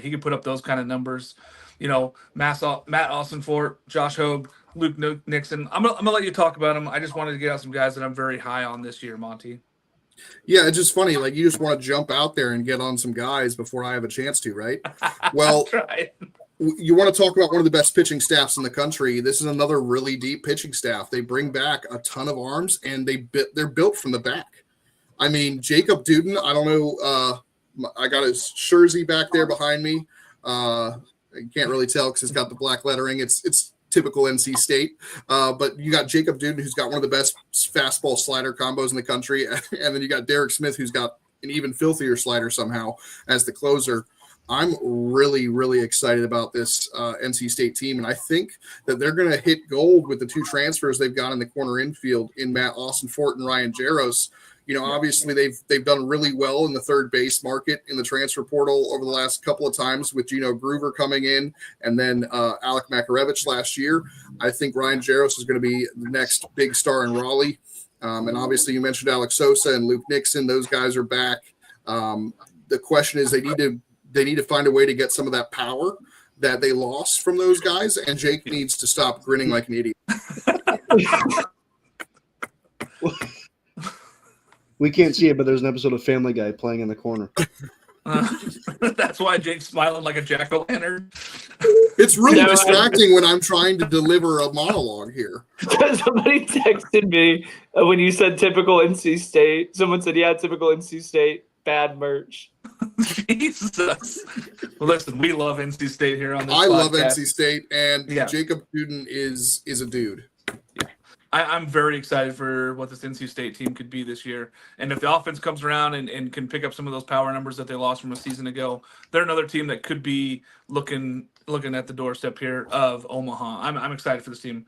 A: He could put up those kind of numbers. Matt Austinfort, Josh Hogue, Luke Nixon. I'm gonna let you talk about him. I just wanted to get out some guys that I'm very high on this year, Monty.
D: Yeah, it's just funny. Like, you just want to jump out there and get on some guys before I have a chance to, right? Well, you want to talk about one of the best pitching staffs in the country. This is another really deep pitching staff. They bring back a ton of arms, and they're built from the back. I mean, Jacob Duden, I don't know. I got his jersey back there behind me. I can't really tell because it's got the black lettering. It's typical NC State. But you got Jacob Duden, who's got one of the best fastball slider combos in the country. And then you got Derek Smith, who's got an even filthier slider somehow as the closer. I'm really, really excited about this NC State team, and I think that they're going to hit gold with the two transfers they've got in the corner infield in Matt Austin Fort and Ryan Jaros. Obviously they've done really well in the third base market in the transfer portal over the last couple of times with Gino Groover coming in and then Alec Makarevich last year. I think Ryan Jaros is going to be the next big star in Raleigh. And obviously you mentioned Alex Sosa and Luke Nixon. Those guys are back. The question is they need to find a way to get some of that power that they lost from those guys, and Jake needs to stop grinning like an idiot.
B: We can't see it, but there's an episode of Family Guy playing in the corner.
A: That's why Jake's smiling like a jack-o'-lantern.
D: It's really distracting when I'm trying to deliver a monologue here.
C: Somebody texted me when you said typical NC State. Someone said, yeah, typical NC State, bad merch.
A: Jesus. Well, listen, we love NC State here on this
D: I
A: podcast.
D: love NC State, and
A: Yeah.
D: Jacob Duden is a dude.
A: I'm very excited for what this NC State team could be this year. And if the offense comes around and can pick up some of those power numbers that they lost from a season ago, they're another team that could be looking at the doorstep here of Omaha. I'm excited for this team.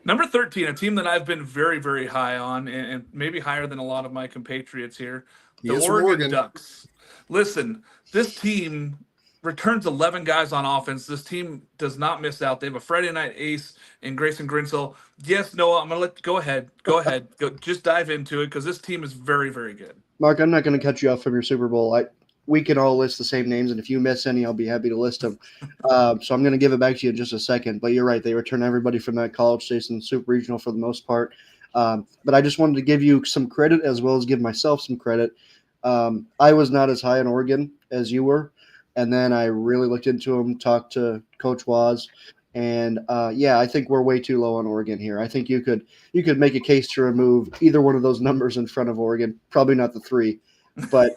A: Number 13, a team that I've been very, very high on, and maybe higher than a lot of my compatriots here, the Oregon Ducks. Listen, this team returns 11 guys on offense. This team does not miss out. They have a Friday night ace in Grayson Grinsell. Yes, Noah, I'm going to go ahead. Go just dive into it because this team is very, very good.
B: Mark, I'm not going to cut you off from your Super Bowl. We can all list the same names, and if you miss any, I'll be happy to list them. So I'm going to give it back to you in just a second. But you're right. They return everybody from that college station, super regional for the most part. But I just wanted to give you some credit as well as give myself some credit. I was not as high on Oregon as you were. And then I really looked into them, talked to Coach Waz, and I think we're way too low on Oregon here. I think you could make a case to remove either one of those numbers in front of Oregon. Probably not the 3, but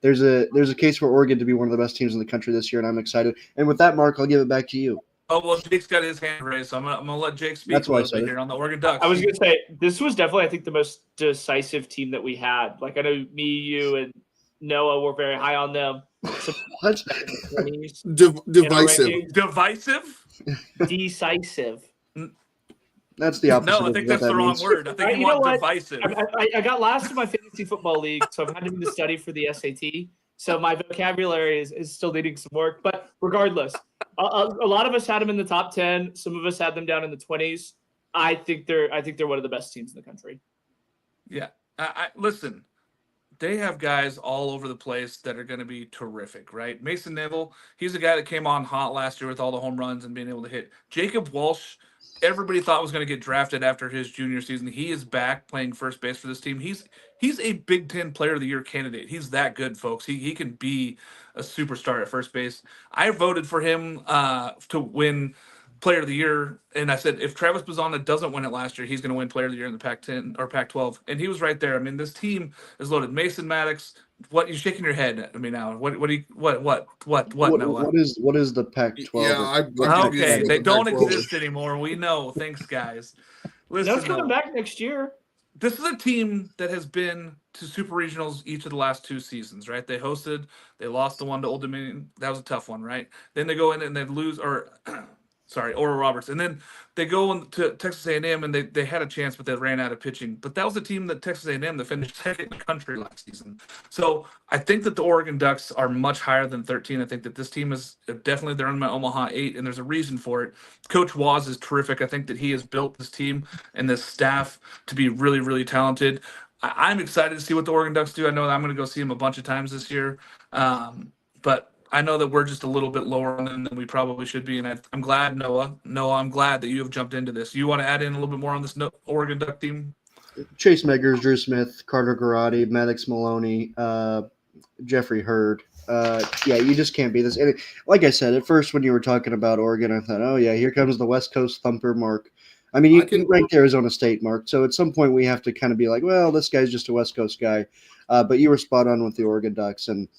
B: there's a case for Oregon to be one of the best teams in the country this year, and I'm excited. And with that, Mark, I'll give it back to you.
A: Oh, well, Jake's got his hand raised, so I'm gonna let Jake speak
B: That's
A: a
B: why I
A: little
B: said
A: bit
B: it.
A: here on the Oregon Ducks.
C: I was going to say, this was definitely, I think, the most decisive team that we had. Like, I know me, you, and Noah were very high on them.
B: What?
D: Divisive.
A: Divisive?
C: Decisive.
B: That's the opposite.
A: No, I think
B: of
A: that's
B: what
A: the
B: that
A: wrong
B: means.
A: word. I think you
C: You know
A: want
C: what?
A: divisive.
C: I got last in my fantasy football league, so I've had to do the study for the SAT. So my vocabulary is still needing some work. But regardless, a lot of us had them in the top 10. Some of us had them down in the 20s. I think they're one of the best teams in the country.
A: Yeah. Listen, they have guys all over the place that are going to be terrific, right? Mason Neville, he's a guy that came on hot last year with all the home runs and being able to hit. Jacob Walsh, everybody thought was going to get drafted after his junior season. He is back playing first base for this team. He's a Big Ten Player of the Year candidate. He's that good, folks. He can be a superstar at first base. I voted for him to win Player of the Year, and I said if Travis Bazana doesn't win it last year, he's going to win Player of the Year in the Pac-10 or Pac-12, and he was right there. I mean, this team is loaded. Mason Maddox, what you're shaking your head at me now? What Noah?
B: What is the Pac-12?
D: Yeah, I'm
A: Okay,
D: confused
A: they
D: with the
A: don't
D: Pac-12.
A: exist anymore. We know. Thanks, guys. Listen,
C: That's coming back next year.
A: this is a team that has been to super regionals each of the last 2 seasons, right? They lost the one to Old Dominion. That was a tough one, right? Then they go in and they lose, Oral Roberts. And then they go to Texas A&M, and they had a chance, but they ran out of pitching. But that was a team that Texas A&M that finished second in the country last season. So I think that the Oregon Ducks are much higher than 13. I think that this team is definitely, they're in my Omaha 8, and there's a reason for it. Coach Waz is terrific. I think that he has built this team and this staff to be really, really talented. I'm excited to see what the Oregon Ducks do. I know that I'm going to go see them a bunch of times this year. But I know that we're just a little bit lower on them than we probably should be, and I'm glad, Noah, I'm glad that you have jumped into this. You want to add in a little bit more on this Oregon Duck team?
B: Chase Meggers, Drew Smith, Carter Garrotti, Maddox Maloney, Jeffrey Hurd. You just can't beat this. And like I said, at first when you were talking about Oregon, I thought, oh, yeah, here comes the West Coast thumper, Mark. I mean, you can rank Arizona State, Mark. So at some point we have to kind of be like, well, this guy's just a West Coast guy. But you were spot on with the Oregon Ducks. And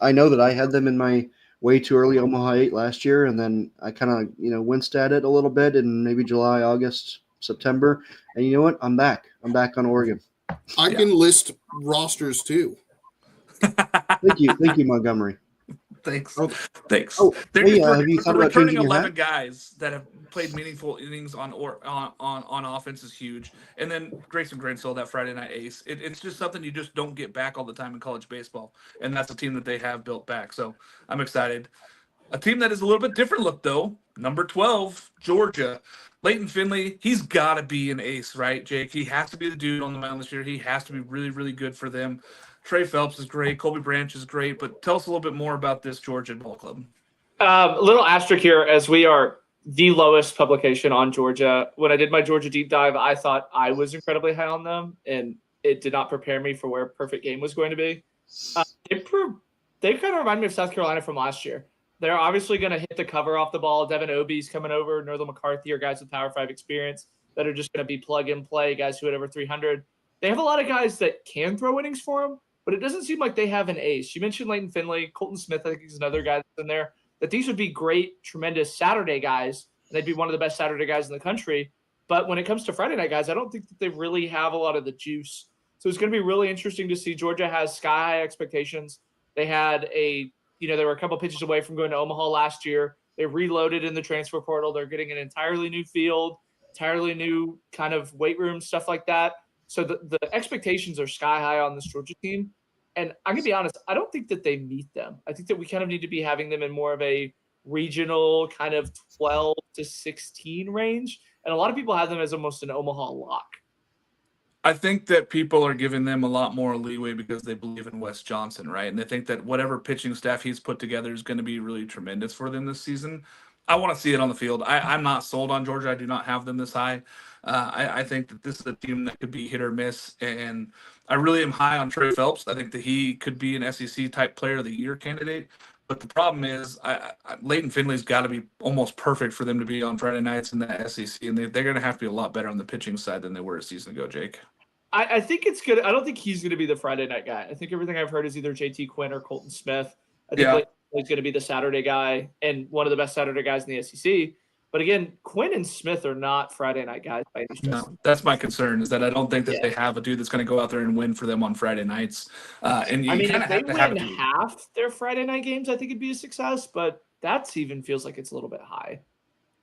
B: I know that I had them in my way too early Omaha 8 last year, and then I kind of winced at it a little bit in maybe July, August, September, and you know what? I'm back. I'm back on Oregon.
D: I can list rosters too.
B: Thank you, Montgomery.
A: Thanks.
D: Oh.
A: Thanks.
B: Oh,
A: They're
B: hey,
A: just
B: have you thought about
A: returning
B: changing your
A: 11
B: hat?
A: guys that have played meaningful innings on offense is huge. And then Grayson Grandsell, that Friday night ace. It's just something you just don't get back all the time in college baseball. And that's a team that they have built back. So I'm excited. A team that is a little bit different look, though, number 12, Georgia. Leighton Finley, he's got to be an ace, right, Jake? He has to be the dude on the mound this year. He has to be really, really good for them. Trey Phelps is great. Colby Branch is great. But tell us a little bit more about this Georgia ball club.
C: A little asterisk here, as we are the lowest publication on Georgia. When I did my Georgia deep dive, I thought I was incredibly high on them, and it did not prepare me for where perfect game was going to be. They kind of remind me of South Carolina from last year. They're obviously going to hit the cover off the ball. Devin Obie's coming over. Northern McCarthy are guys with Power 5 experience that are just going to be plug-and-play, guys who hit over 300. They have a lot of guys that can throw innings for them, but it doesn't seem like they have an ace. You mentioned Leighton Finley. Colton Smith, I think, is another guy that's in there. That these would be great, tremendous Saturday guys, and they'd be one of the best Saturday guys in the country. But when it comes to Friday night guys, I don't think that they really have a lot of the juice. So it's going to be really interesting to see. Georgia has sky-high expectations. They had they were a couple pitches away from going to Omaha last year. They reloaded in the transfer portal. They're getting an entirely new field, entirely new kind of weight room, stuff like that. So the expectations are sky high on this Georgia team. And I'm going to be honest, I don't think that they meet them. I think that we kind of need to be having them in more of a regional kind of 12 to 16 range. And a lot of people have them as almost an Omaha lock.
A: I think that people are giving them a lot more leeway because they believe in Wes Johnson, right? And they think that whatever pitching staff he's put together is going to be really tremendous for them this season. I want to see it on the field. I'm not sold on Georgia. I do not have them this high. I think that this is a team that could be hit or miss. And I really am high on Trey Phelps. I think that he could be an SEC type player of the year candidate. But the problem is, Leighton Finley's got to be almost perfect for them to be on Friday nights in the SEC, and they're going to have to be a lot better on the pitching side than they were a season ago, Jake.
C: I think it's good. I don't think he's going to be the Friday night guy. I think everything I've heard is either JT Quinn or Colton Smith. I think he's going to be the Saturday guy and one of the best Saturday guys in the SEC. But again, Quinn and Smith are not Friday night guys by any stretch.
A: No, that's my concern, is that I don't think that they have a dude that's going to go out there and win for them on Friday nights. And you
C: if they win
A: have
C: half their Friday night games, I think it'd be a success. But that even feels like it's a little bit high.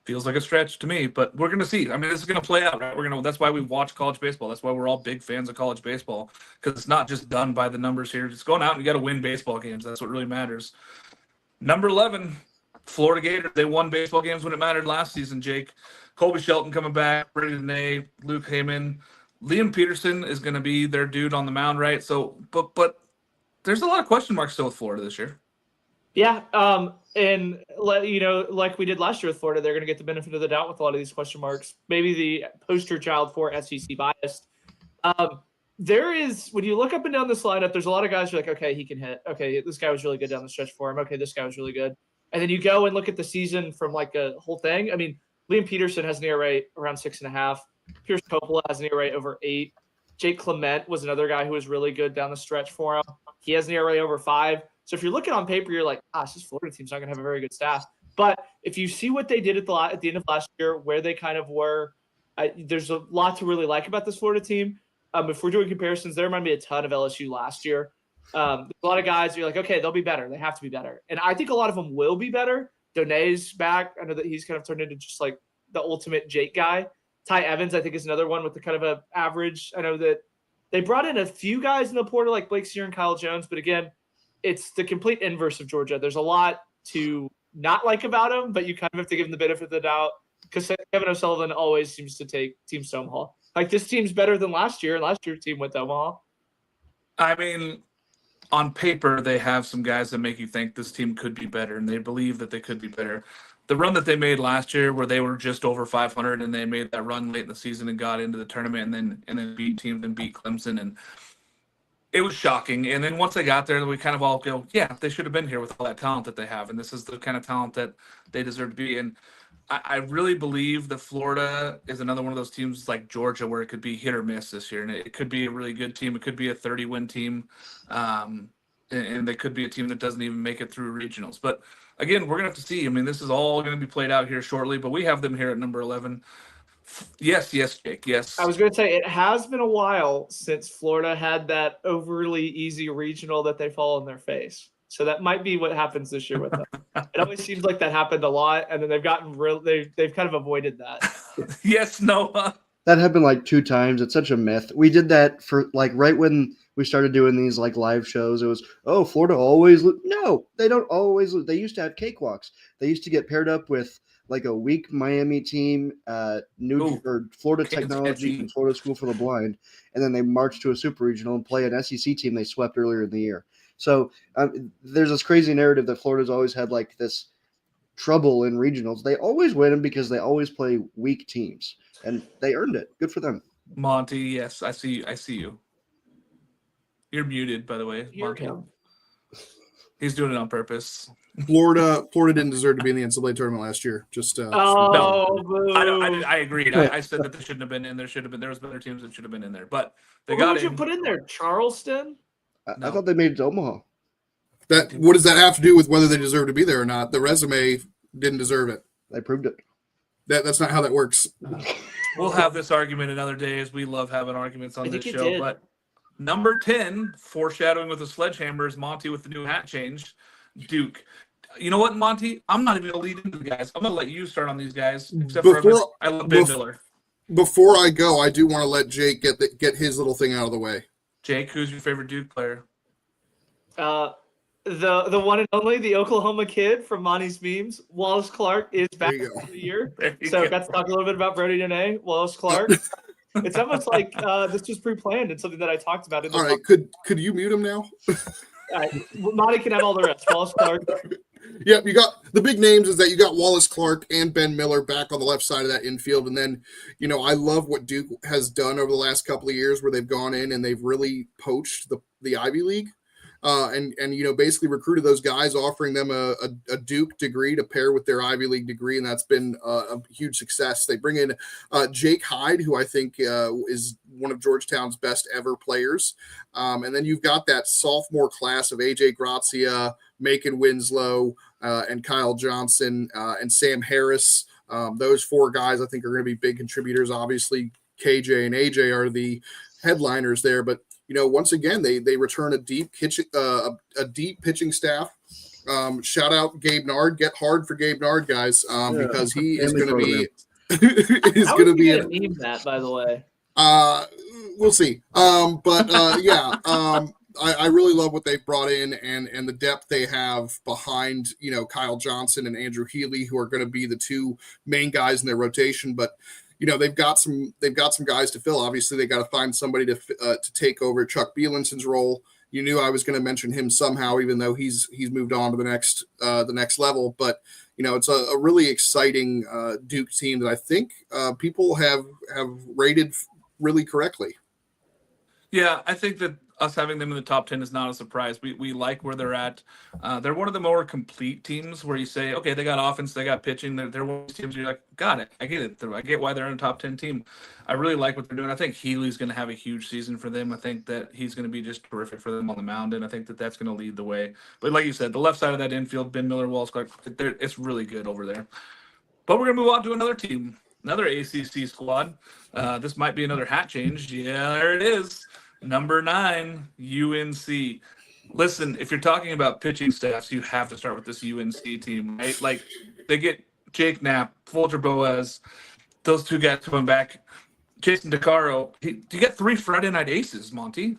A: Feels like a stretch to me, but we're going to see. I mean, this is going to play out, right? That's why we watch college baseball. That's why we're all big fans of college baseball, because it's not just done by the numbers here. It's going out and you got to win baseball games. That's what really matters. Number 11, Florida Gators. They won baseball games when it mattered last season, Jake. Colby Shelton coming back, Brady Dene, Luke Heyman. Liam Peterson is going to be their dude on the mound, right? So, but there's a lot of question marks still with Florida this year.
C: Yeah, and like we did last year with Florida, they're going to get the benefit of the doubt with a lot of these question marks. Maybe the poster child for SEC bias. There is, when you look up and down this lineup, there's a lot of guys who are like, okay, he can hit. Okay, this guy was really good down the stretch for him. Okay, this guy was really good. And then you go and look at the season from like a whole thing. I mean, Liam Peterson has an ERA around 6.5. Pierce Coppola has an ERA over 8. Jake Clement was another guy who was really good down the stretch for him. He has an ERA over 5. So if you're looking on paper, you're like, gosh, this Florida team's not going to have a very good staff. But if you see what they did at the end of last year, where they kind of were, there's a lot to really like about this Florida team. If we're doing comparisons, they remind me a ton of LSU last year. There's a lot of guys you're like, okay, they'll be better. They have to be better. And I think a lot of them will be better. Done's back. I know that he's kind of turned into just like the ultimate Jake guy. Ty Evans, I think, is another one with the kind of a average. I know that they brought in a few guys in the portal like Blake Sear and Kyle Jones, but again, it's the complete inverse of Georgia. There's a lot to not like about him, but you kind of have to give him the benefit of the doubt because Kevin O'Sullivan always seems to take teams to Omaha. Like, this team's better than last year. Last year's team went to Omaha.
A: I mean, on paper, they have some guys that make you think this team could be better, and they believe that they could be better. The run that they made last year, where they were just over 500, and they made that run late in the season and got into the tournament, and then beat teams and beat Clemson, and it was shocking. And then once they got there, we kind of all go, yeah, they should have been here with all that talent that they have, and this is the kind of talent that they deserve to be. And I really believe that Florida is another one of those teams like Georgia where it could be hit or miss this year. And it could be a really good team. It could be a 30-win team. and they could be a team that doesn't even make it through regionals. But again, we're gonna have to see. I mean, this is all going to be played out here shortly. But we have them here at number 11. Yes, Jake. Yes.
C: I was going to say it has been a while since Florida had that overly easy regional that they fall in their face. So that might be what happens this year with them. It always seems like that happened a lot, and then they've gotten they've kind of avoided that.
A: Yes, Noah.
B: That happened like 2 times. It's such a myth. We did that for like right when we started doing these like live shows. It was, oh, Florida always no, they don't always lose. They used to have cakewalks. They used to get paired up with like a weak Miami team, or Florida Technology and Florida School for the Blind, and then they marched to a super regional and play an SEC team they swept earlier in the year. So there's this crazy narrative that Florida's always had like this trouble in regionals. They always win them because they always play weak teams, and they earned it. Good for them.
A: Monty, yes, I see you. You're muted, by the way, Monty. He's doing it on purpose.
D: Florida didn't deserve to be in the NCAA tournament last year. Just
A: no, I agreed. I said that they shouldn't have been in. There was better teams that should have been in there, but they got it.
C: Who would you put in there? Charleston?
B: I thought they made it to Omaha.
D: What does that have to do with whether they deserve to be there or not? The resume didn't deserve it.
B: They proved it.
D: That's not how that works.
A: We'll have this argument another day, as we love having arguments on this show.
C: Did.
A: But number 10, foreshadowing with a sledgehammer, is Monty with the new hat change. Duke. You know what, Monty? I'm not even going to lead into the guys. I'm going to let you start on these guys. Except I love Ben Miller.
D: Before I go, I do want to let Jake get his little thing out of the way.
A: Jake, who's your favorite Duke player?
C: The one and only, the Oklahoma kid from Monty's memes, Wallace Clark, is back for the year. So got to talk a little bit about Brody Dene, Wallace Clark. It's almost like this was pre-planned and something that I talked about.
D: All right, could you mute him now?
C: All right, Monty can have all the rest. Wallace Clark.
D: Yeah, you got the big names is that you got Wallace Clark and Ben Miller back on the left side of that infield. And then, I love what Duke has done over the last couple of years where they've gone in and they've really poached the Ivy League. And basically recruited those guys, offering them a Duke degree to pair with their Ivy League degree, and that's been a huge success. They bring in Jake Hyde, who I think is one of Georgetown's best ever players, and then you've got that sophomore class of AJ Grazia, Macon Winslow, and Kyle Johnson, and Sam Harris. Those 4 guys I think are going to be big contributors. Obviously, KJ and AJ are the headliners there, but once again, they return a deep pitching staff. Shout out Gabe Nard. Get hard for Gabe Nard, guys, because he is going to be.
C: Is going to be a meme that, by the way.
D: We'll see. I really love what they've brought in and the depth they have behind Kyle Johnson and Andrew Healy, who are going to be the 2 main guys in their rotation, but. They've got some guys to fill. Obviously, they got to find somebody to take over Chuck Bielenson's role. You knew I was going to mention him somehow, even though he's moved on to the next level. But it's a really exciting Duke team that I think people have rated really correctly.
A: Yeah, I think that us having them in the top 10 is not a surprise. We like where they're at. They're one of the more complete teams where you say, okay, they got offense, they got pitching. They're one of those teams where you're like, got it. I get it. I get why they're in a top 10 team. I really like what they're doing. I think Healy's going to have a huge season for them. I think that he's going to be just terrific for them on the mound, and I think that that's going to lead the way. But like you said, the left side of that infield, Ben Miller, Wallace Clark, it's really good over there. But we're going to move on to another team, another ACC squad. This might be another hat change. Yeah, there it is. Number 9, UNC. Listen, if you're talking about pitching staffs, you have to start with this UNC team, right? Like, they get Jake Knapp, Folger Boaz, those 2 guys coming back. Jason DeCaro. You get 3 Friday night aces, Monty.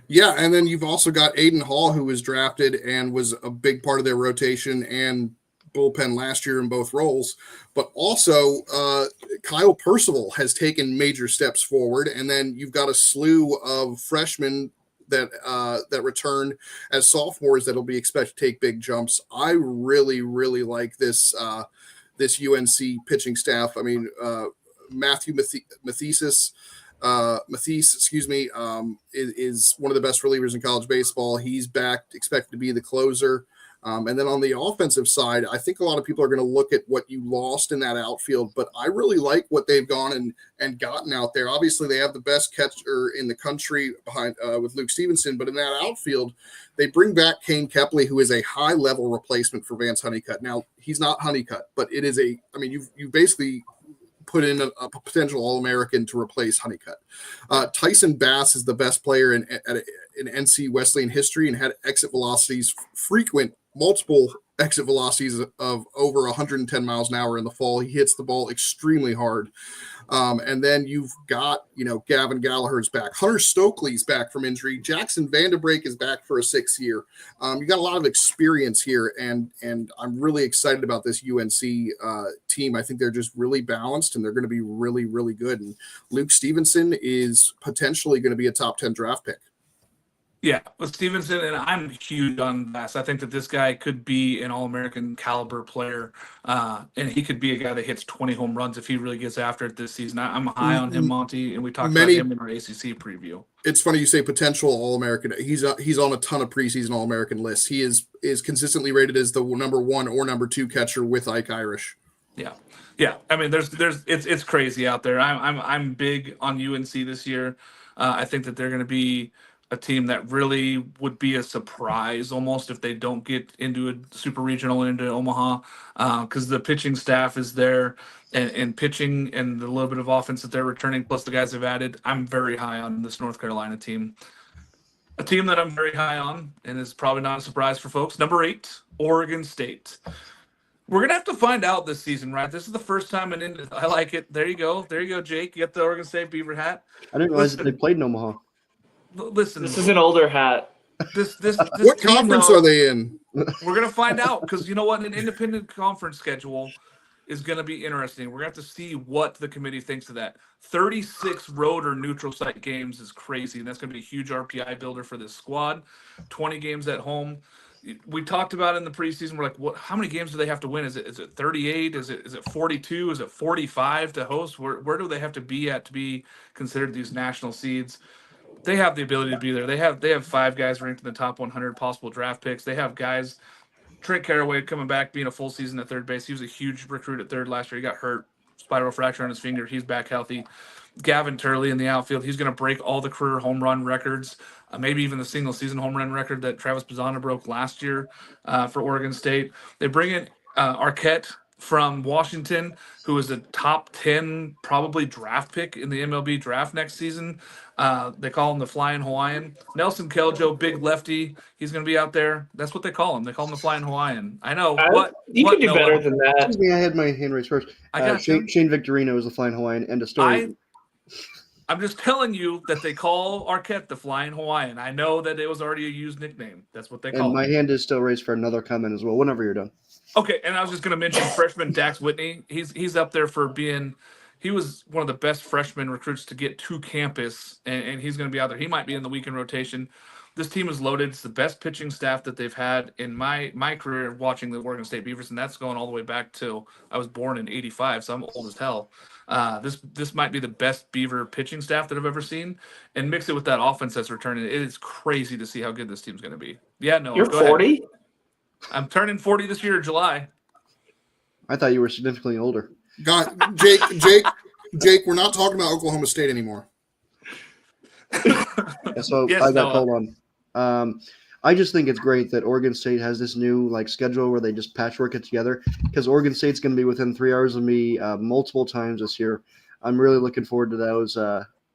D: Yeah, and then you've also got Aiden Hall, who was drafted and was a big part of their rotation and bullpen last year in both roles, but also Kyle Percival has taken major steps forward, and then you've got a slew of freshmen that return as sophomores that'll be expected to take big jumps. I really, really like this UNC pitching staff. I mean, Matthew Mathis, is one of the best relievers in college baseball. He's back, expected to be the closer. And then on the offensive side, I think a lot of people are going to look at what you lost in that outfield, but I really like what they've gone and gotten out there. Obviously, they have the best catcher in the country behind with Luke Stevenson, but in that outfield, they bring back Kane Kepley, who is a high-level replacement for Vance Honeycutt. Now, he's not Honeycutt, but it is you basically put in a potential All-American to replace Honeycutt. Tyson Bass is the best player in NC Wesleyan history and had exit velocities, multiple exit velocities of over 110 miles an hour in the fall. He hits the ball extremely hard. And then you've got, Gavin Gallagher's back. Hunter Stokely's back from injury. Jackson Vanderbeek is back for a 6th year. You got a lot of experience here, and I'm really excited about this UNC team. I think they're just really balanced, and they're going to be really, really good. And Luke Stevenson is potentially going to be a top 10 draft pick.
A: Yeah, with Stevenson, and I'm huge on Bass. I think that this guy could be an All-American caliber player, and he could be a guy that hits 20 home runs if he really gets after it this season. I'm high on him, Monty, and we talked about him in our ACC preview.
D: It's funny you say potential All-American. He's on a ton of preseason All-American lists. He is consistently rated as the number 1 or number 2 catcher with Ike Irish.
A: Yeah. I mean, it's crazy out there. I'm big on UNC this year. I think that they're going to be a team that really would be a surprise almost if they don't get into a super regional into Omaha, because the pitching staff is there and pitching and the little bit of offense that they're returning, plus the guys they've added. I'm very high on this North Carolina team. A team that I'm very high on, and is probably not a surprise for folks, number 8, Oregon State. We're going to have to find out this season, right? This is the first time I like it. There you go, Jake. You got the Oregon State Beaver hat.
B: I didn't realize that they played in Omaha.
A: Listen,
C: this is an older hat.
A: This
D: what conference are they in?
A: We're gonna find out, because you know what, an independent conference schedule is gonna be interesting. We're gonna have to see what the committee thinks of that. 36 road or neutral site games is crazy, and that's gonna be a huge RPI builder for this squad. 20 games at home. We talked about in the preseason. We're like, how many games do they have to win? Is it 38? Is it 42? Is it 45 to host? Where do they have to be at to be considered these national seeds? They have the ability to be there. They have 5 guys ranked in the top 100 possible draft picks. They have guys, Trent Caraway coming back, being a full season at third base. He was a huge recruit at third last year. He got hurt, spiral fracture on his finger. He's back healthy. Gavin Turley in the outfield. He's going to break all the career home run records, maybe even the single season home run record that Travis Bazzana broke last year for Oregon State. They bring in Arquette from Washington, who is a top 10 probably draft pick in the MLB draft next season. They call him the Flying Hawaiian. Nelson Keljo, big lefty. He's going to be out there. That's what they call him. They call him the Flying Hawaiian. I know.
C: You can do better than that.
B: Excuse me, I had my hand raised first. Shane Victorino is the Flying Hawaiian. End of story.
A: I'm just telling you that they call Arquette the Flying Hawaiian. I know that it was already a used nickname. That's what they call him.
B: And my hand is still raised for another comment as well, whenever you're done.
A: Okay, and I was just going to mention freshman Dax Whitney. He's up there for being – he was one of the best freshman recruits to get to campus, and he's going to be out there. He might be in the weekend rotation. This team is loaded. It's the best pitching staff that they've had in my career watching the Oregon State Beavers, and that's going all the way back to I was born in '85, so I'm old as hell. This might be the best Beaver pitching staff that I've ever seen, and mix it with that offense that's returning. It is crazy to see how good this team's going to be. Yeah, no,
C: you're 40.
A: I'm turning 40 this year in July.
B: I thought you were significantly older.
D: God, Jake, we're not talking about Oklahoma State anymore.
B: So
A: yes,
B: I got called on. I just think it's great that Oregon State has this new schedule where they just patchwork it together, because Oregon State's going to be within 3 hours of me multiple times this year. I'm really looking forward to those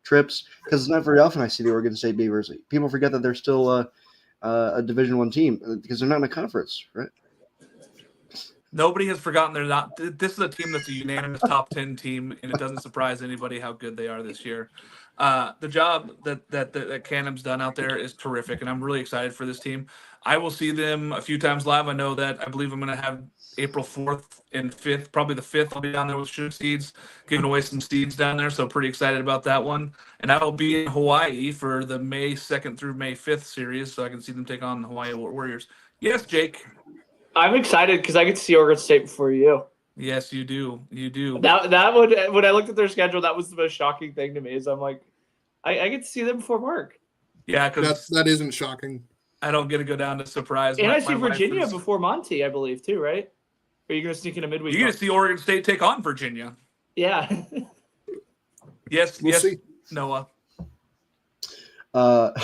B: trips, because it's not very often I see the Oregon State Beavers. People forget that they're still a Division I team because they're not in a conference, right?
A: Nobody has forgotten they're not. This is a team that's a unanimous top 10 team, and it doesn't surprise anybody how good they are this year. The job that Canham's done out there is terrific, and I'm really excited for this team. I will see them a few times live. I believe I'm going to have April 4th and 5th, probably the 5th. I'll be down there with Shinook Seeds, giving away some seeds down there, so pretty excited about that one. And I will be in Hawaii for the May 2nd through May 5th series, so I can see them take on the Hawaii Warriors. Yes, Jake.
C: I'm excited because I get to see Oregon State before you.
A: Yes, you do. You do.
C: That would, when I looked at their schedule, that was the most shocking thing to me. Is I'm like, I get to see them before Mark.
A: Yeah, because
D: that isn't shocking.
A: I don't get to go down to surprise.
C: And I see
A: my wife
C: Virginia
A: is-
C: before Monty, I believe, too, right? Or are you going to sneak in a midweek?
A: You're going to see Oregon State take on Virginia.
C: Yeah.
A: Yes,
D: We'll
A: yes,
D: see.
A: Noah.
B: To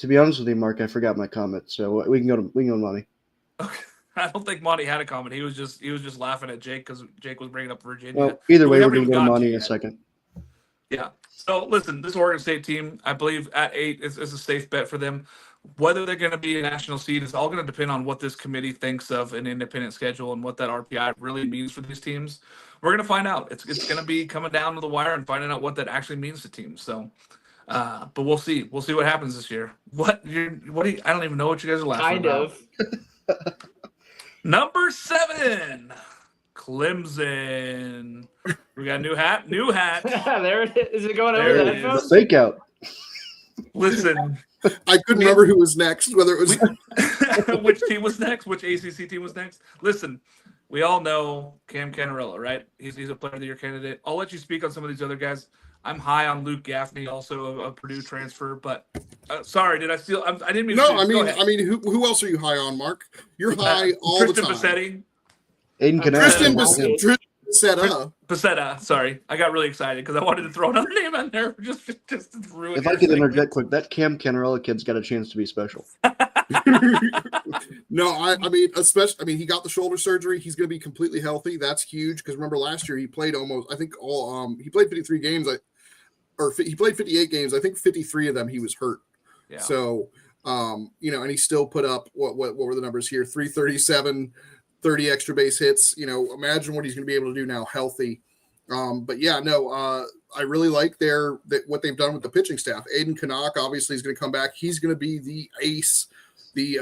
B: be honest with you, Mark, I forgot my comment, so we can go to Monty.
A: Okay. I don't think Monty had a comment. He was just laughing at Jake because Jake was bringing up Virginia.
B: Well, either way, we're
A: haven't
B: going to
A: even
B: go to
A: gotten
B: Monty in
A: to
B: a
A: yet.
B: second.
A: Yeah. So listen, this Oregon State team, I believe at 8 is a safe bet for them. Whether they're going to be a national seed is all going to depend on what this committee thinks of an independent schedule and what that RPI really means for these teams. We're going to find out. It's going to be coming down to the wire and finding out what that actually means to teams. So, but we'll see. We'll see what happens this year. I don't even know what you guys are laughing about. Number 7, Clemson. We got a new hat.
C: There it is. Is it going
A: There
C: over
A: it
C: the
A: is.
C: headphones?
B: Fake out.
A: Listen,
D: I couldn't remember who was next, whether it was
A: which team was next? Which ACC team was next? Listen, we all know Cam Canarella, right? He's a Player of the Year candidate. I'll let you speak on some of these other guys. I'm high on Luke Gaffney, also a Purdue transfer. But sorry, did I steal? I didn't mean.
D: no.
A: To
D: I mean, who else are you high on, Mark? You're high all the
A: Tristan
D: time.
A: Passetti.
B: Aiden
D: Tristan
B: Canal.
D: Pasetta.
A: Sorry, I got really excited because I wanted to throw another name in there just to ruin.
B: If I could interject quick, that Cam Canarella kid's got a chance to be special.
D: No, I mean, especially. I mean, he got the shoulder surgery. He's going to be completely healthy. That's huge because remember last year he played almost. I think all. He played 53 games. He played 58 games. I think 53 of them he was hurt.
A: Yeah.
D: So, and he still put up what were the numbers here? 337, 30 extra base hits. Imagine what he's going to be able to do now, healthy. But yeah, no, I really like what they've done with the pitching staff. Aiden Canuck obviously is going to come back. He's going to be the ace, the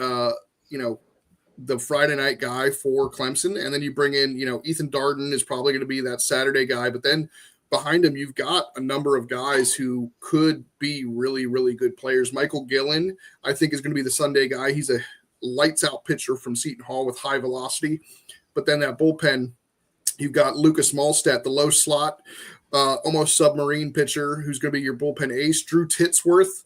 D: Friday night guy for Clemson. And then you bring in, Ethan Darden is probably going to be that Saturday guy. But then behind him, you've got a number of guys who could be really, really good players. Michael Gillen, I think, is going to be the Sunday guy. He's a lights out pitcher from Seton Hall with high velocity. But then that bullpen, you've got Lucas Malstadt, the low slot, almost submarine pitcher, who's going to be your bullpen ace. Drew Titsworth,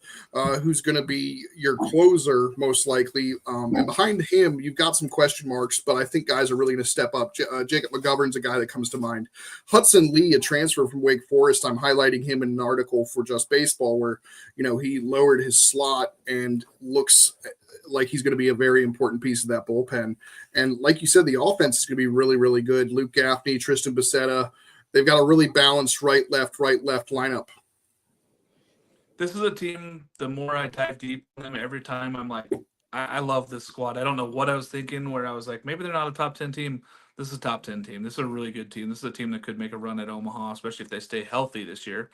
D: who's going to be your closer, most likely. And behind him, you've got some question marks, but I think guys are really going to step up. Jacob McGovern's a guy that comes to mind. Hudson Lee, a transfer from Wake Forest. I'm highlighting him in an article for Just Baseball where, he lowered his slot and looks like he's going to be a very important piece of that bullpen. And like you said, the offense is going to be really, really good. Luke Gaffney, Tristan Pasetta. They've got a really balanced right, left lineup.
A: This is a team, the more I dive deep in them, every time I'm like, I love this squad. I don't know what I was thinking where I was like, maybe they're not a top 10 team. This is a top 10 team. This is a really good team. This is a team that could make a run at Omaha, especially if they stay healthy this year.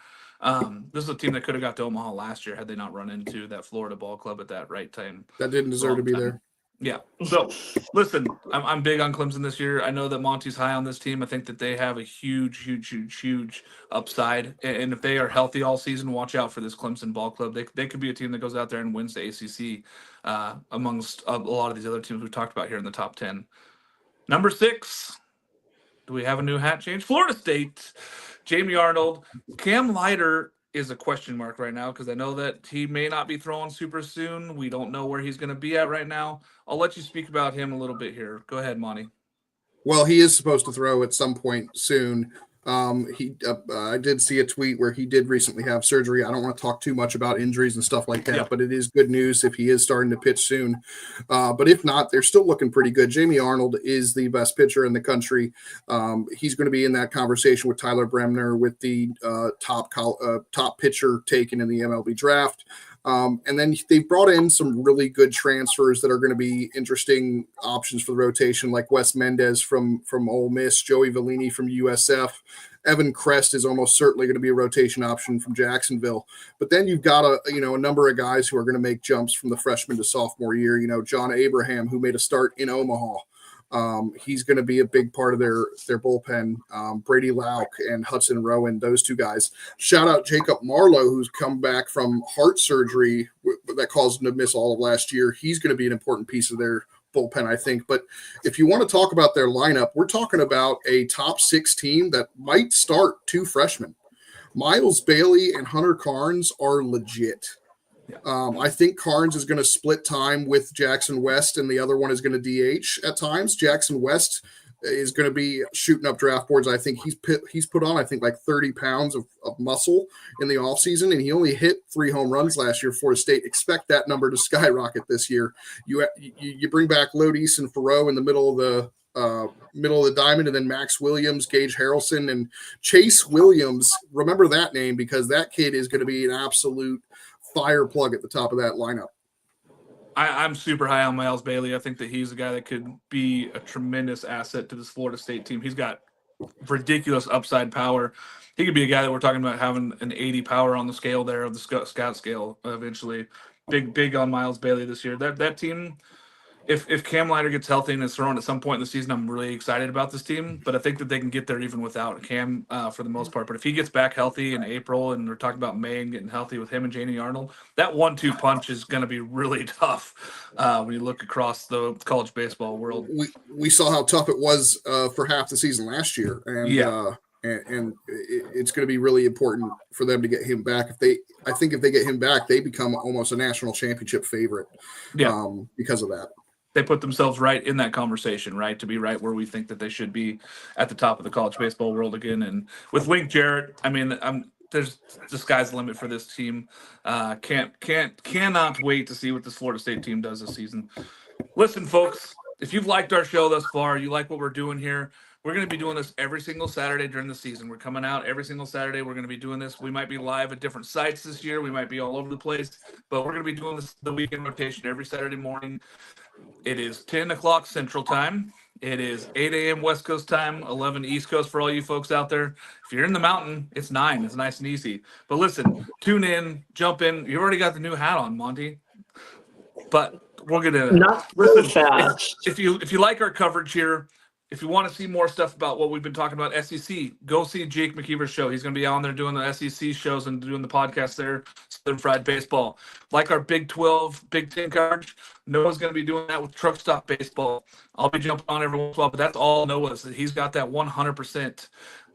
A: This is a team that could have got to Omaha last year had they not run into that Florida ball club at that right time.
D: That didn't deserve to be there.
A: Yeah. So, listen, I'm big on Clemson this year. I know that Monty's high on this team. I think that they have a huge upside. And if they are healthy all season, watch out for this Clemson ball club. They could be a team that goes out there and wins the ACC amongst a lot of these other teams we've talked about here in the top 10. Number 6, do we have a new hat change? Florida State, Jamie Arnold. Cam Leiter is a question mark right now because I know that he may not be throwing super soon. We don't know where he's going to be at right now. I'll let you speak about him a little bit here. Go ahead, Monty.
D: Well, he is supposed to throw at some point soon. I did see a tweet where he did recently have surgery. I don't want to talk too much about injuries and stuff like that, but it is good news if he is starting to pitch soon. But if not, they're still looking pretty good. Jamie Arnold is the best pitcher in the country. He's going to be in that conversation with Tyler Bremner with the top pitcher taken in the MLB draft. And then they've brought in some really good transfers that are going to be interesting options for the rotation, like Wes Mendez from Ole Miss, Joey Vellini from USF. Evan Crest is almost certainly going to be a rotation option from Jacksonville. But then you've got a number of guys who are going to make jumps from the freshman to sophomore year. John Abraham, who made a start in Omaha. He's going to be a big part of their bullpen. Brady Lauk and Hudson Rowan, those two guys. Shout out Jacob Marlowe, who's come back from heart surgery that caused him to miss all of last year. He's going to be an important piece of their bullpen, I think. But if you want to talk about their lineup, we're talking about a top 6 team that might start 2 freshmen. Miles Bailey and Hunter Carnes are legit. I think Carnes is going to split time with Jackson West, and the other one is going to DH at times. Jackson West is going to be shooting up draft boards. I think he's put on, I think, like 30 pounds of muscle in the offseason, and he only hit 3 home runs last year for Florida State. Expect that number to skyrocket this year. You bring back Lodis and Farrow in the middle of the diamond, and then Max Williams, Gage Harrelson, and Chase Williams. Remember that name, because that kid is going to be an absolute fire plug at the top of that lineup.
A: I'm super high on Miles Bailey. I think that he's a guy that could be a tremendous asset to this Florida State team. He's got ridiculous upside power. He could be a guy that we're talking about having an 80 power on the scale there, of the scout scale eventually. Big on Miles Bailey this year. That team, if Cam Leiter gets healthy and is thrown at some point in the season, I'm really excited about this team. But I think that they can get there even without Cam for the most part. But if he gets back healthy in April, and we're talking about May and getting healthy with him and Janie Arnold, that 1-2 punch is going to be really tough when you look across the college baseball world.
D: We saw how tough it was for half the season last year, and and it's going to be really important for them to get him back. I think if they get him back, they become almost a national championship favorite. Because of that.
A: They put themselves right in that conversation, right, to be right where we think that they should be at the top of the college baseball world again. And with Link Jarrett, I mean, there's the sky's the limit for this team. Cannot wait to see what this Florida State team does this season. Listen, folks, if you've liked our show thus far, you like what we're doing here, we're going to be doing this every single Saturday during the season. We're coming out every single Saturday. We're going to be doing this. We might be live at different sites this year. We might be all over the place, but we're going to be doing this the weekend rotation every Saturday morning. It is 10 o'clock Central Time. It is 8 a.m. West Coast time, 11 East Coast for all you folks out there. If you're in the mountain, it's 9. It's nice and easy. But listen, tune in, jump in. You've already got the new hat on, Monty. But we're going to
C: not really fast.
A: If you like our coverage here, if you want to see more stuff about what we've been talking about, SEC, go see Jake McKeever's show. He's going to be on there doing the SEC shows and doing the podcast there, Southern Fried Baseball. Like our Big 12, Big 10 coverage, Noah's going to be doing that with Truck Stop Baseball. I'll be jumping on every once in a while, but that's all Noah's. He's got that 100%.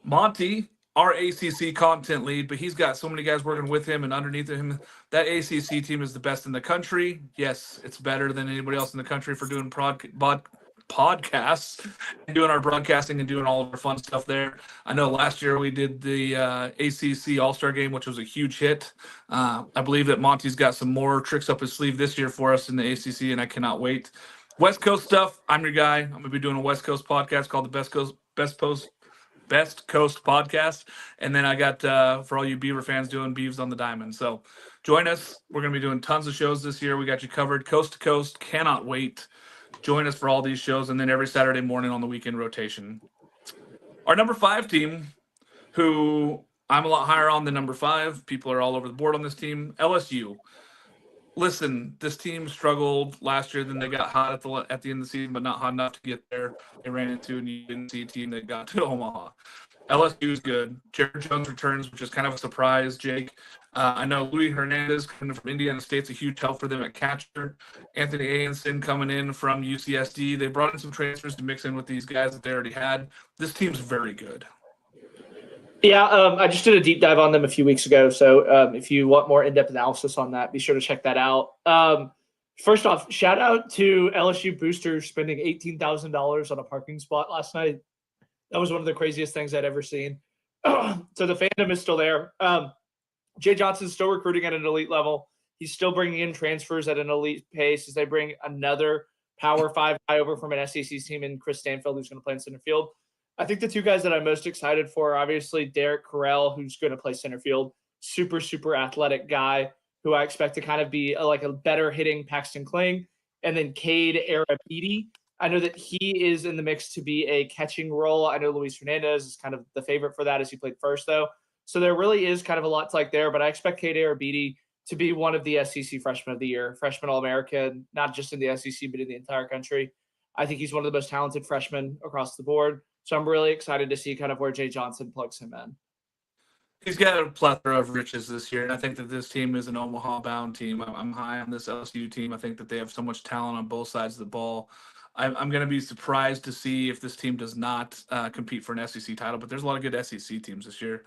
A: Monty, our ACC content lead, but he's got so many guys working with him and underneath him. That ACC team is the best in the country. Yes, it's better than anybody else in the country for doing podcasts and doing our broadcasting and doing all of our fun stuff there. I know last year we did the ACC All-Star Game, which was a huge hit. I believe that Monty's got some more tricks up his sleeve this year for us in the ACC, and I cannot wait. West Coast stuff, I'm your guy. I'm going to be doing a West Coast podcast called the Best Coast Podcast. And then I got, for all you Beaver fans, doing Beavs on the Diamond. So join us. We're going to be doing tons of shows this year. We got you covered coast to coast. Cannot wait. Join us for all these shows, and then every Saturday morning on the weekend rotation. Our number 5 team, who I'm a lot higher on than number 5. People are all over the board on this team, LSU. Listen, this team struggled last year. Then they got hot at the end of the season, but not hot enough to get there. They ran into a UNCC team that got to Omaha. LSU is good. Jared Jones returns, which is kind of a surprise, Jake. I know Luis Hernandez coming from Indiana State's a huge help for them at catcher. Anthony Ayenson coming in from UCSD. They brought in some transfers to mix in with these guys that they already had. This team's very good.
C: Yeah, I just did a deep dive on them a few weeks ago. So if you want more in-depth analysis on that, be sure to check that out. First off, shout out to LSU boosters spending $18,000 on a parking spot last night. That was one of the craziest things I'd ever seen. So the fandom is still there. Jay Johnson's still recruiting at an elite level. He's still bringing in transfers at an elite pace as they bring another Power 5 guy over from an SEC team in Chris Stanfield, who's going to play in center field. I think the two guys that I'm most excited for are obviously Derek Carrell, who's going to play center field. Super, super athletic guy who I expect to kind of be like a better hitting Paxton Kling. And then Cade Arabidi. I know that he is in the mix to be a catching role. I know Luis Hernandez is kind of the favorite for that as he played first, though. So there really is kind of a lot to like there, but I expect Cade Arabidi to be one of the SEC Freshman of the Year, freshman All-American, not just in the SEC, but in the entire country. I think he's one of the most talented freshmen across the board. So I'm really excited to see kind of where Jay Johnson plugs him in.
A: He's got a plethora of riches this year, and I think that this team is an Omaha-bound team. I'm high on this LSU team. I think that they have so much talent on both sides of the ball. I'm going to be surprised to see if this team does not compete for an SEC title, but there's a lot of good SEC teams this year.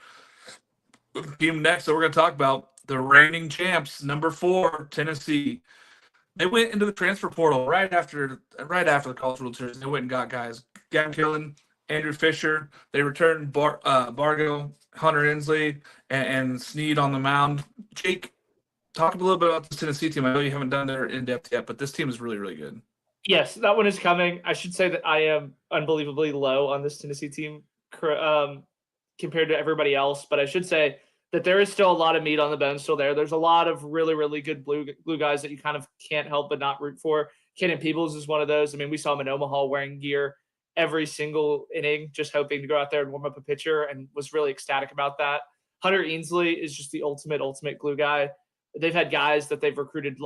A: The team next that we're going to talk about, the reigning champs, number 4, Tennessee. They went into the transfer portal right after the College World Series. They went and got guys. Gavin Killen, Andrew Fisher. They returned Bargo, Hunter Inslee, and Snead on the mound. Jake, talk a little bit about this Tennessee team. I know you haven't done their in-depth yet, but this team is really, really good.
C: Yes, that one is coming. I should say that I am unbelievably low on this Tennessee team compared to everybody else, but I should say that there is still a lot of meat on the bone still there. There's a lot of really, really good blue guys that you kind of can't help but not root for. Kenan Peebles is one of those. I mean, we saw him in Omaha wearing gear every single inning, just hoping to go out there and warm up a pitcher, and was really ecstatic about that. Hunter Inslee is just the ultimate glue guy. They've had guys that they've recruited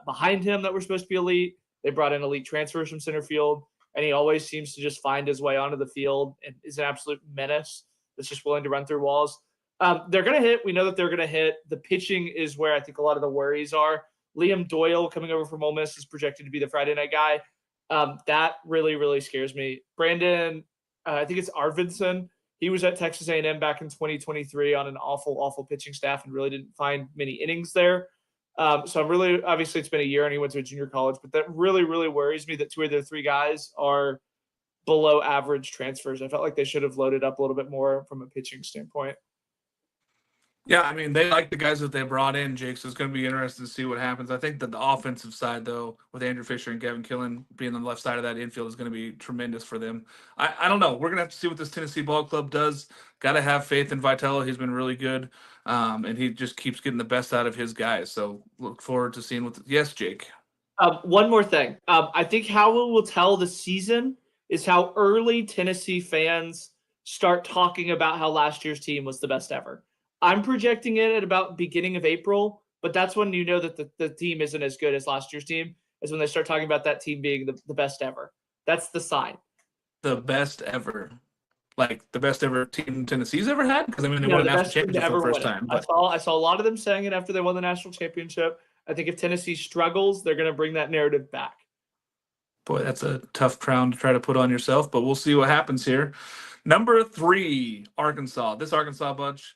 C: behind him that were supposed to be elite. They brought in elite transfers from center field, and he always seems to just find his way onto the field and is an absolute menace that's just willing to run through walls. They're going to hit. We know that they're going to hit. The pitching is where I think a lot of the worries are. Liam Doyle coming over from Ole Miss is projected to be the Friday night guy. That really, really scares me. Brandon, I think it's Arvidsson. He was at Texas A&M back in 2023 on an awful pitching staff and really didn't find many innings there. So I'm really, obviously it's been a year and he went to a junior college, but that really, really worries me that 2 of their 3 guys are below average transfers. I felt like they should have loaded up a little bit more from a pitching standpoint.
A: Yeah, I mean, they like the guys that they brought in, Jake, so it's going to be interesting to see what happens. I think that the offensive side, though, with Andrew Fisher and Gavin Killen being on the left side of that infield is going to be tremendous for them. I don't know. We're going to have to see what this Tennessee ball club does. Got to have faith in Vitello. He's been really good, and he just keeps getting the best out of his guys. So look forward to seeing what – yes, Jake.
C: One more thing. I think how we will tell the season is how early Tennessee fans start talking about how last year's team was the best ever. I'm projecting it at about beginning of April, but that's when you know that the team isn't as good as last year's team, is when they start talking about that team being the best ever. That's the sign.
A: The best ever. Like the best ever team Tennessee's ever had? Because, I mean, they won a national championship for the first time. But...
C: I saw a lot of them saying it after they won the national championship. I think if Tennessee struggles, they're going to bring that narrative back.
A: Boy, that's a tough crown to try to put on yourself, but we'll see what happens here. Number 3, Arkansas. This Arkansas bunch,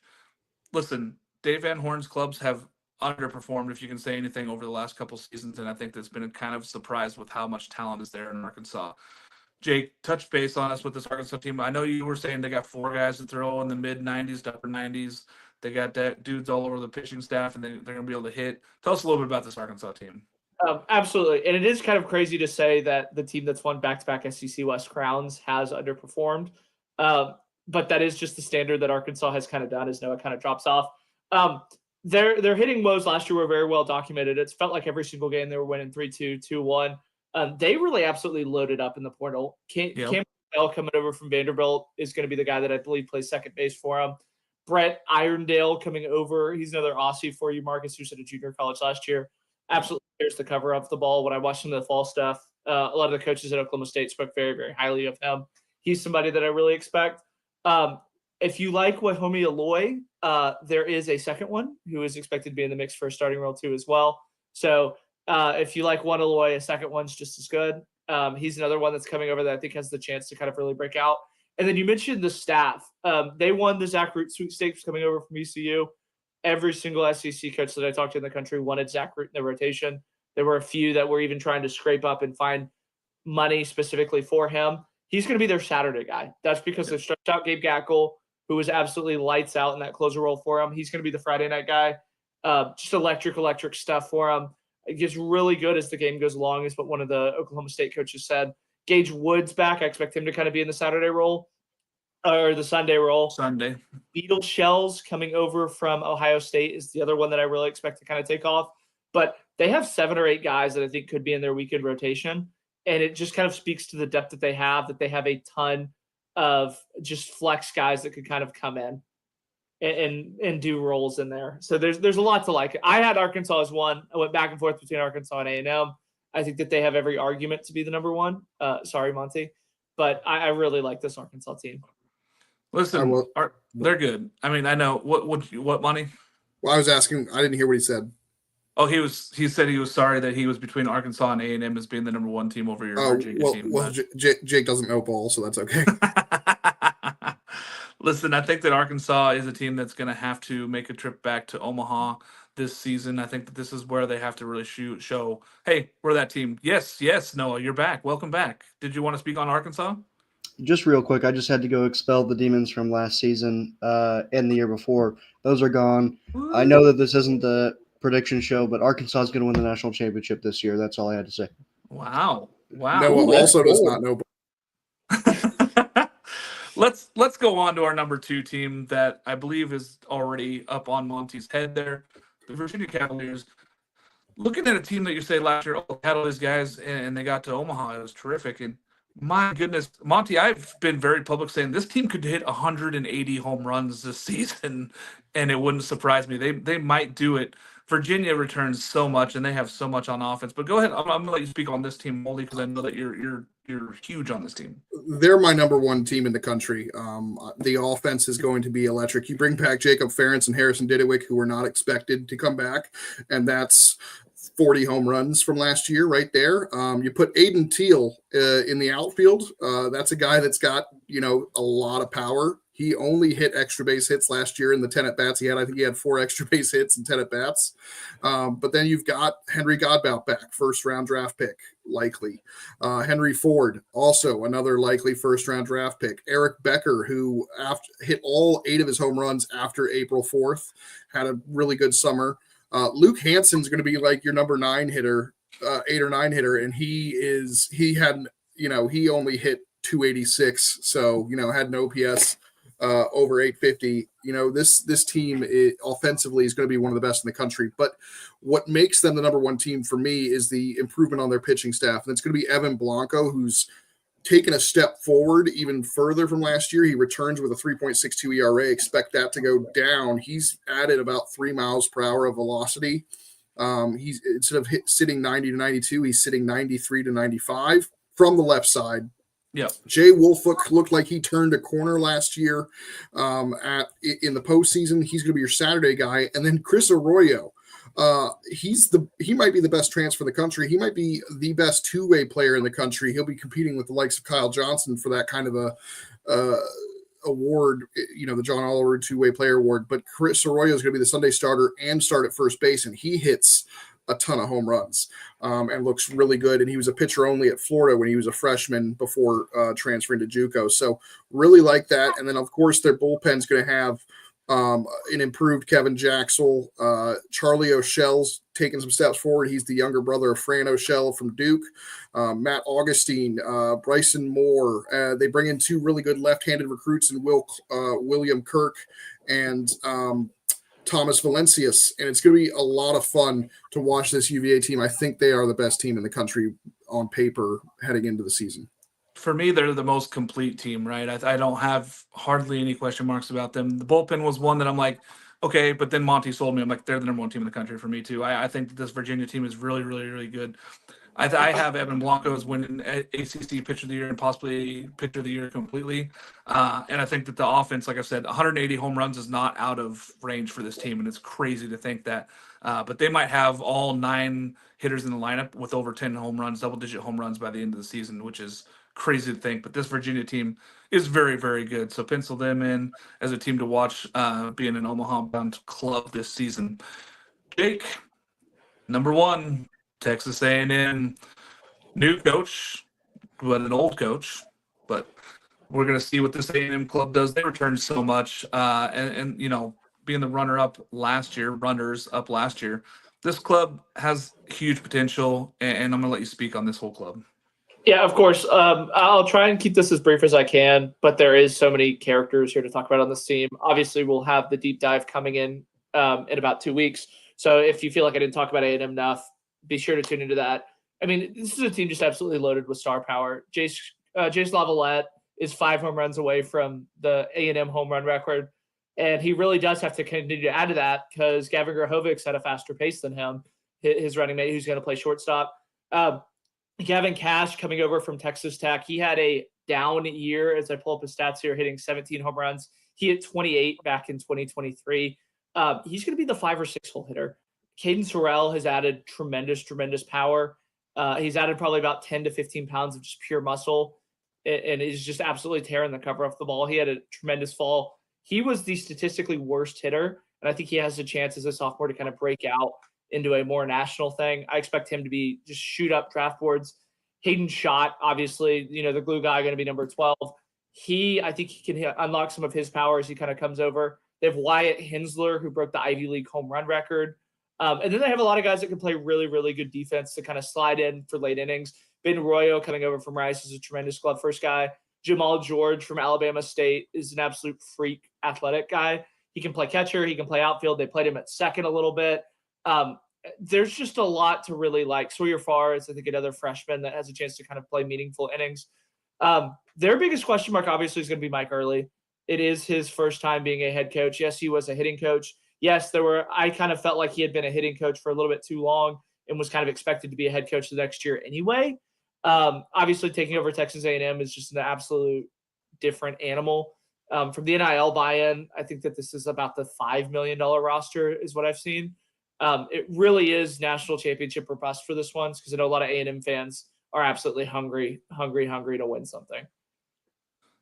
A: listen, Dave Van Horn's clubs have underperformed, if you can say anything, over the last couple seasons, and I think that's been a kind of surprise with how much talent is there in Arkansas. Jake, touch base on us with this Arkansas team. I know you were saying they got 4 guys that throw in the mid-90s to upper 90s. They got dudes all over the pitching staff, and they're going to be able to hit. Tell us a little bit about this Arkansas team.
C: Absolutely. And it is kind of crazy to say that the team that's won back-to-back SEC West crowns has underperformed. But that is just the standard that Arkansas has kind of done as Noah kind of drops off. Their hitting woes last year were very well documented. It's felt like every single game they were winning 3-2, 2-1. They really absolutely loaded up in the portal. Cam Bell coming over from Vanderbilt is going to be the guy that I believe plays second base for him. Brett Irondale coming over. He's another Aussie for you, Marcus, who was at a junior college last year. Absolutely cares the cover of the ball. When I watched him in the fall stuff, a lot of the coaches at Oklahoma State spoke very, very highly of him. He's somebody that I really expect. If you like Wahome Aloy, there is a second one who is expected to be in the mix for a starting role too as well. So if you like one Aloy, a second one's just as good. He's another one that's coming over that I think has the chance to kind of really break out. And then you mentioned the staff. They won the Zach Root sweepstakes coming over from ECU. Every single SEC coach that I talked to in the country wanted Zach Root in the rotation. There were a few that were even trying to scrape up and find money specifically for him. He's going to be their Saturday guy. That's because they stretched out Gabe Gackle, who was absolutely lights out in that closer role for him. He's going to be the Friday night guy. Just electric stuff for him. It gets really good as the game goes along, is what one of the Oklahoma State coaches said. Gage Wood's back. I expect him to kind of be in the Saturday role or the Sunday role.
A: Sunday.
C: Beetle Shells coming over from Ohio State is the other one that I really expect to kind of take off. But they have 7 or 8 guys that I think could be in their weekend rotation. And it just kind of speaks to the depth that they have a ton of just flex guys that could kind of come in and do roles in there. So there's a lot to like. I had Arkansas as 1. I went back and forth between Arkansas and A&M. I think that they have every argument to be the number 1. Sorry, Monty. But I really like this Arkansas team.
A: Listen, they're good. I mean, I know. What, Monty?
D: Well, I was asking. I didn't hear what he said.
A: Oh, he said he was sorry that he was between Arkansas and A&M as being the number 1 team over your Virginia team.
D: Well, Jake doesn't know ball, so that's okay.
A: Listen, I think that Arkansas is a team that's going to have to make a trip back to Omaha this season. I think that this is where they have to really show, hey, we're that team. Yes, yes, Noah, you're back. Welcome back. Did you want to speak on Arkansas?
B: Just real quick, I just had to go expel the demons from last season and the year before. Those are gone. I know that this isn't the prediction show, but Arkansas is going to win the national championship this year. That's all I had to say.
A: Wow.
D: Noah
C: Ooh, that's
D: also does
C: bold.
D: not know.
A: Let's go on to our number 2 team that I believe is already up on Monty's head there. The Virginia Cavaliers. Looking at a team that you say last year, oh, had all these guys and they got to Omaha. It was terrific. And my goodness, Monty, I've been very public saying this team could hit 180 home runs this season, and it wouldn't surprise me. They might do it. Virginia returns so much, and they have so much on offense. But go ahead. I'm going to let you speak on this team, Moldy, because I know that you're huge on this team.
D: They're my number 1 team in the country. The offense is going to be electric. You bring back Jacob Ferentz and Harrison Didewick, who were not expected to come back, and that's 40 home runs from last year right there. You put Aiden Teal in the outfield. That's a guy that's got, a lot of power. He only hit extra base hits last year in the 10 at-bats he had. I think he had 4 extra base hits and 10 at-bats. But then you've got Henry Godbout back, first-round draft pick, likely. Henry Ford, also another likely first-round draft pick. Eric Becker, who hit all 8 of his home runs after April 4th, had a really good summer. Luke Hansen's going to be like your number 9 hitter, 8 or 9 hitter, and he only hit 286, so had an OPS over 850. This team offensively is going to be one of the best in the country. But what makes them the number 1 team for me is the improvement on their pitching staff, and it's going to be Evan Blanco, who's taken a step forward even further from last year. He returns with a 3.62 ERA. Expect that to go down. He's added about 3 miles per hour of velocity. He's instead of sitting 90 to 92, he's sitting 93 to 95 from the left side.
A: Yeah.
D: Jay Wolfhook looked like he turned a corner last year in the postseason. He's going to be your Saturday guy. And then Chris Arroyo. He might be the best transfer in the country. He might be the best 2-way player in the country. He'll be competing with the likes of Kyle Johnson for that kind of a award, the John Oliver 2-way player award. But Chris Arroyo is going to be the Sunday starter and start at first base, and he hits a ton of home runs and looks really good. And he was a pitcher only at Florida when he was a freshman before transferring to JUCO. So really like that. And then of course their bullpen's going to have an improved Kevin Jaxel. Charlie O'Shell's taking some steps forward. He's the younger brother of Fran O'Shell from Duke. Matt Augustine, Bryson Moore. They bring in 2 really good left-handed recruits in William Kirk and Thomas Valencius, and it's going to be a lot of fun to watch this UVA team. I think they are the best team in the country on paper heading into the season.
A: For me, they're the most complete team, right? I don't have hardly any question marks about them. The bullpen was one that I'm like, okay, but then Monty sold me. I'm like, they're the number 1 team in the country for me too. I think that this Virginia team is really, really, really good. I have Evan Blanco as winning ACC Pitcher of the Year and possibly Pitcher of the Year completely. And I think that the offense, like I said, 180 home runs is not out of range for this team, and it's crazy to think that. But they might have all 9 hitters in the lineup with over 10 home runs, double-digit home runs by the end of the season, which is crazy to think. But this Virginia team is very, very good. So pencil them in as a team to watch being an Omaha-bound club this season. Jake, number 1. Texas A&M, new coach, but an old coach. But we're going to see what this A&M club does. They returned so much, and being the runners up last year, this club has huge potential. And I'm going to let you speak on this whole club.
C: Yeah, of course. I'll try and keep this as brief as I can, but there is so many characters here to talk about on this team. Obviously, we'll have the deep dive coming in about 2 weeks. So if you feel like I didn't talk about A&M enough, be sure to tune into that. I mean, this is a team just absolutely loaded with star power. Jace Lavalette is 5 home runs away from the A&M home run record, and he really does have to continue to add to that because Gavin Grahovic's at a faster pace than him, his running mate who's going to play shortstop. Gavin Cash coming over from Texas Tech, he had a down year as I pull up his stats here, hitting 17 home runs. He hit 28 back in 2023. He's going to be the 5 or 6 hole hitter. Caden Sorrell has added tremendous power. He's added probably about 10 to 15 pounds of just pure muscle. and is just absolutely tearing the cover off the ball. He had a tremendous fall. He was the statistically worst hitter, and I think he has a chance as a sophomore to kind of break out into a more national thing. I expect him to be just shoot up draft boards. Hayden Schott, obviously, the glue guy, going to be number 12. I think he can unlock some of his power as he kind of comes over. They have Wyatt Hensler, who broke the Ivy League home run record. And then they have a lot of guys that can play really, really good defense to kind of slide in for late innings. Ben Arroyo coming over from Rice is a tremendous glove first guy. Jamal George from Alabama State is an absolute freak athletic guy. He can play catcher. He can play outfield. They played him at second a little bit. There's just a lot to really like. Sawyer Farr is, I think, another freshman that has a chance to kind of play meaningful innings. Their biggest question mark, obviously, is going to be Mike Early. It is his first time being a head coach. Yes, he was a hitting coach. Yes, I kind of felt like he had been a hitting coach for a little bit too long and was kind of expected to be a head coach the next year anyway. Obviously, taking over Texas A&M is just an absolute different animal. From the NIL buy-in, I think that this is about the $5 million roster is what I've seen. It really is national championship or bust for this one because I know a lot of A&M fans are absolutely hungry to win something.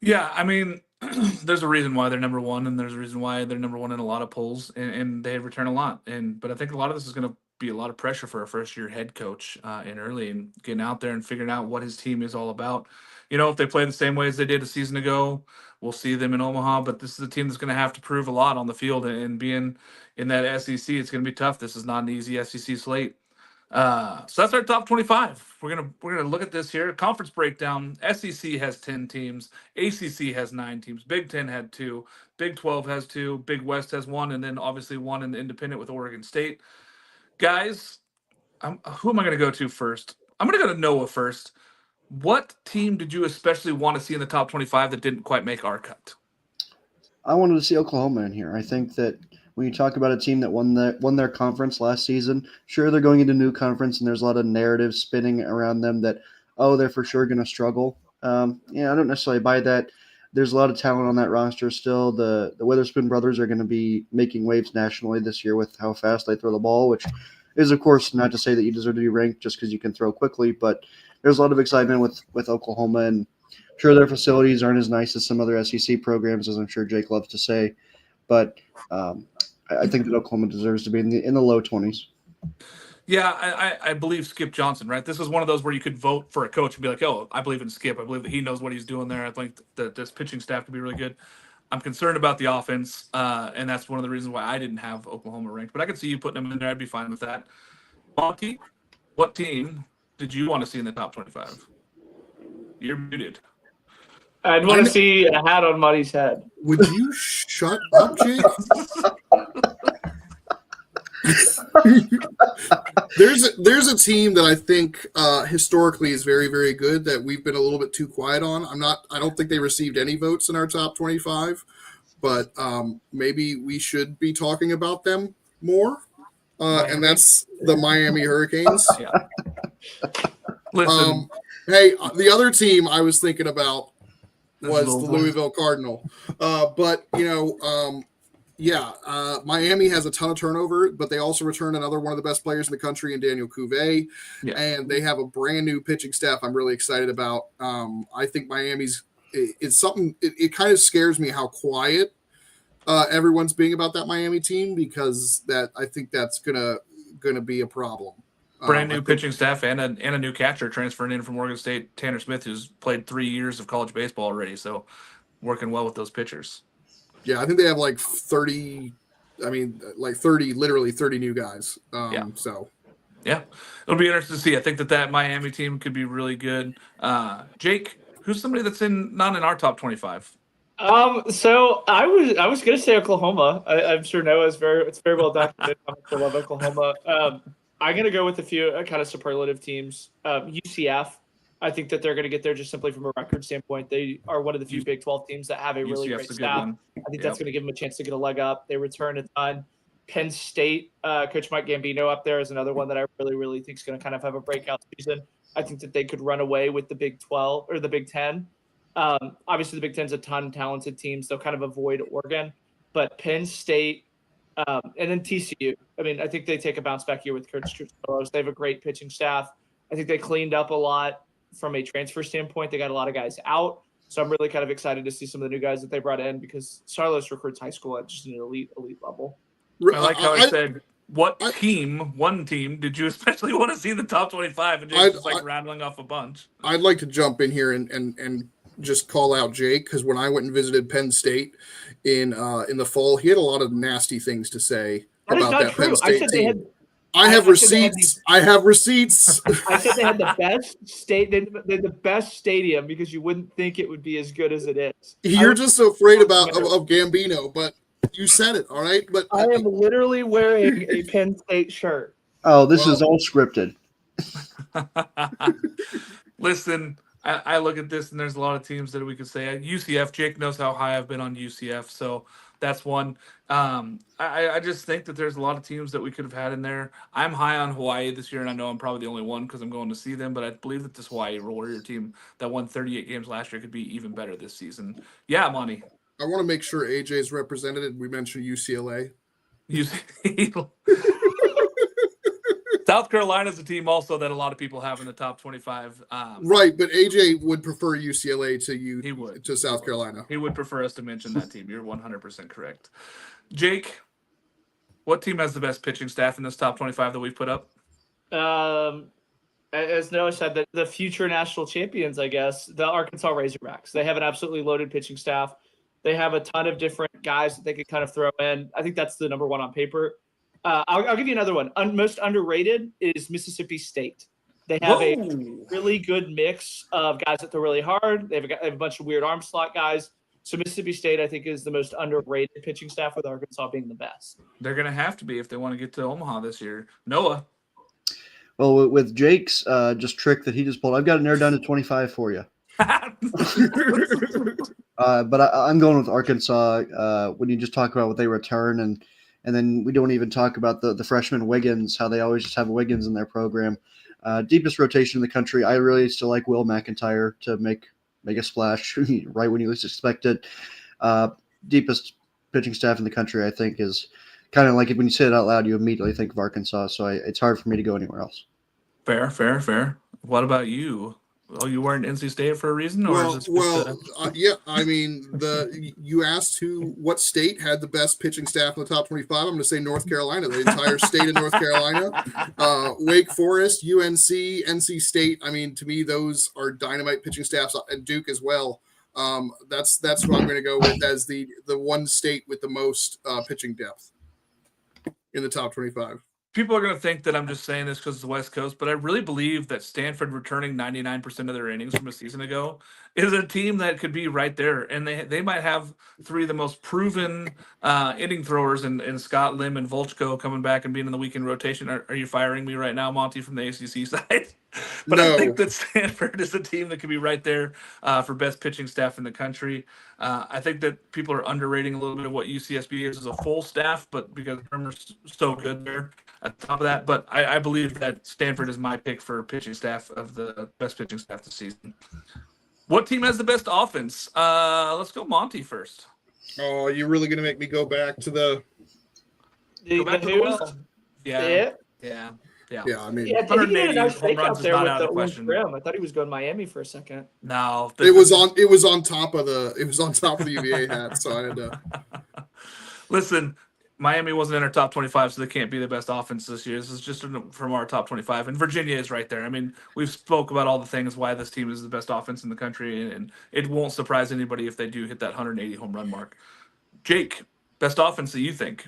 A: Yeah, I mean, there's a reason why they're number one, and there's a reason why they're number one in a lot of polls, and they return a lot. But I think a lot of this is going to be a lot of pressure for a first-year head coach in early and getting out there and figuring out what his team is all about. If they play the same way as they did a season ago, we'll see them in Omaha. But this is a team that's going to have to prove a lot on the field, and being in that SEC, it's going to be tough. This is not an easy SEC slate. So that's our top 25. We're gonna look at this here. Conference breakdown. SEC has 10 teams. ACC has 9 teams. Big 10 had 2. Big 12 has 2. Big West has 1, and then obviously 1 in the independent with Oregon State. Guys, who am I gonna go to first? I'm gonna go to Noah first. What team did you especially want to see in the top 25 that didn't quite make our cut?
B: I wanted to see Oklahoma in here. I think that when you talk about a team that won their conference last season, sure, they're going into new conference, and there's a lot of narrative spinning around them that, they're for sure going to struggle. I don't necessarily buy that. There's a lot of talent on that roster still. The Witherspoon brothers are going to be making waves nationally this year with how fast they throw the ball, which is, of course, not to say that you deserve to be ranked just because you can throw quickly, but there's a lot of excitement with Oklahoma, and sure, their facilities aren't as nice as some other SEC programs, as I'm sure Jake loves to say, but I think that Oklahoma deserves to be in the low 20s.
A: Yeah, I believe Skip Johnson, right? This is one of those where you could vote for a coach and be like, oh, I believe in Skip. I believe that he knows what he's doing there. I think that this pitching staff could be really good. I'm concerned about the offense, and that's one of the reasons why I didn't have Oklahoma ranked. But I could see you putting them in there. I'd be fine with that. Monty, what team did you want to see in the top 25? You're muted.
C: I'd want to see a hat on Monty's head.
D: Would you shut up, Jake? There's a team that I think historically is very, very good that we've been a little bit too quiet on. I don't think they received any votes in our top 25, but maybe we should be talking about them more. And that's the Miami Hurricanes.
A: Yeah. Listen.
D: Hey, the other team I was thinking about was the Louisville Cardinal. Miami has a ton of turnover, but they also return another one of the best players in the country in Daniel Cuvée. Yeah. And they have a brand new pitching staff I'm really excited about. I think Miami's it's something. It kind of scares me how quiet everyone's being about that Miami team, because I think that's gonna be a problem.
A: Brand new pitching staff and a new catcher transferring in from Oregon State, Tanner Smith, who's played 3 years of college baseball already. So working well with those pitchers.
D: Yeah, I think they have like 30. I mean, like 30, literally 30 new guys. So
A: yeah, it'll be interesting to see. I think that Miami team could be really good. Jake, who's somebody that's not in our top 25?
C: So I was gonna say Oklahoma. I'm sure Noah's it's very well documented. I love Oklahoma. I'm going to go with a few kind of superlative teams. UCF, I think that they're going to get there just simply from a record standpoint. They are one of the few Big 12 teams that have a really great staff. I think that's going to give them a chance to get a leg up. They return a ton. Penn State, Coach Mike Gambino up there is another one that I really, really think is going to kind of have a breakout season. I think that they could run away with the Big 12 or the Big 10. Obviously, the Big 10 is a ton of talented teams. They'll kind of avoid Oregon. But Penn State, and then TCU. I mean, I think they take a bounce back year with Kurt Strutz. They have a great pitching staff. I think they cleaned up a lot. from a transfer standpoint. They got a lot of guys out. So I'm really kind of excited to see some of the new guys that they brought in because Charlotte recruits high school at just an elite level.
A: I like how I said, one team did you especially want to see in the top 25? And Jake's just like rattling off a bunch.
D: I'd like to jump in here and just call out Jake, because when I went and visited Penn State in the fall, he had a lot of nasty things to say about that Penn State team. I have receipts. I said
C: they had the best the best stadium because you wouldn't think it would be as good as it is.
D: You're just so afraid of Gambino, but you said it, all right? But
C: I am literally wearing a Penn State shirt.
B: Oh, this is all scripted.
A: Listen, I look at this and there's a lot of teams that we could say. UCF, Jake knows how high I've been on UCF, so that's one. I just think that there's a lot of teams that we could have had in there. I'm high on Hawaii this year, and I know I'm probably the only one because I'm going to see them, but I believe that this Hawaii Warrior team that won 38 games last year could be even better this season. Yeah, Monty.
D: I want to make sure AJ is represented. We mentioned UCLA.
A: South Carolina's a team also that a lot of people have in the top 25.
D: Right, but AJ would prefer UCLA to South Carolina.
A: He would prefer us to mention that team. You're 100% correct. Jake, what team has the best pitching staff in this top 25 that we've put up?
C: As Noah said, the future national champions, I guess, the Arkansas Razorbacks. They have an absolutely loaded pitching staff. They have a ton of different guys that they could kind of throw in. I think that's the number one on paper. I'll give you another one. Most underrated is Mississippi State. They have a really good mix of guys that throw really hard. They have a bunch of weird arm slot guys. So Mississippi State, I think, is the most underrated pitching staff, with Arkansas being the best.
A: They're going to have to be if they want to get to Omaha this year. Noah.
B: Well, with Jake's just trick that he just pulled, I've got it narrowed down to 25 for you. But I'm going with Arkansas when you just talk about what they return, and then we don't even talk about the freshman Wiggins, how they always just have Wiggins in their program. Deepest rotation in the country. I really still like Will McIntyre to make a splash right when you least expect it. Deepest pitching staff in the country, I think, is kind of like when you say it out loud, you immediately think of Arkansas. So it's hard for me to go anywhere else.
A: Fair. What about you? Oh, you weren't NC State for a reason, or
D: yeah. I mean, you asked what state had the best pitching staff in the top 25. I'm going to say North Carolina, the entire state of North Carolina. Wake Forest, UNC, NC State. I mean, to me, those are dynamite pitching staffs, and Duke as well. That's what I'm going to go with as the one state with the most pitching depth in the top 25.
A: People are going to think that I'm just saying this because it's the West Coast, but I really believe that Stanford returning 99% of their innings from a season ago is a team that could be right there. And they might have three of the most proven inning throwers in Scott Lim and Volchko coming back and being in the weekend rotation. Are you firing me right now, Monty, from the ACC side? But no. I think that Stanford is a team that could be right there for best pitching staff in the country. I think that people are underrating a little bit of what UCSB is as a full staff, but because Hermer's so good there at the top of that. But I believe that Stanford is my pick for pitching staff of the best pitching staff this season. What team has the best offense? Let's go Monty first.
D: Oh, you're really going to make me go back to the
A: West? Yeah.
D: I mean,
C: he did a nice fake out there with the orange rim. I thought he was going Miami for a second.
A: No,
D: it was on top of the UVA hat, so I had to.
A: Listen, Miami wasn't in our top 25, so they can't be the best offense this year. This is just from our top 25, and Virginia is right there. I mean, we've spoke about all the things why this team is the best offense in the country, and it won't surprise anybody if they do hit that 180 home run mark. Jake, best offense that you think?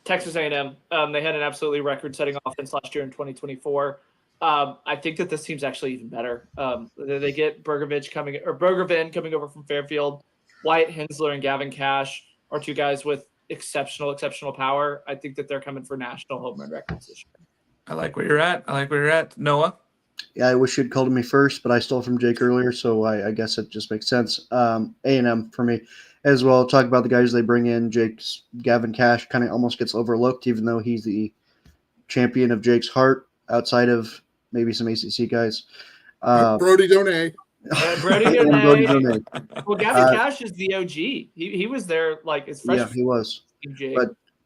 C: Texas A&M. They had an absolutely record-setting offense last year in 2024. I think that this team's actually even better. They get Bergevin coming over from Fairfield. Wyatt Hensler and Gavin Cash are two guys with exceptional power. I think that they're coming for national home run records this year.
A: I like where you're at. Noah?
B: Yeah, I wish you'd called me first, but I stole from Jake earlier, so I guess it just makes sense. A&M for me as well. Talk about the guys they bring in. Gavin Cash kind of almost gets overlooked, even though he's the champion of Jake's heart outside of maybe some ACC guys.
D: Brody Donay.
C: Brody Donay. Well, Gavin Cash is the OG. He was there like his freshman.
B: Yeah, he was.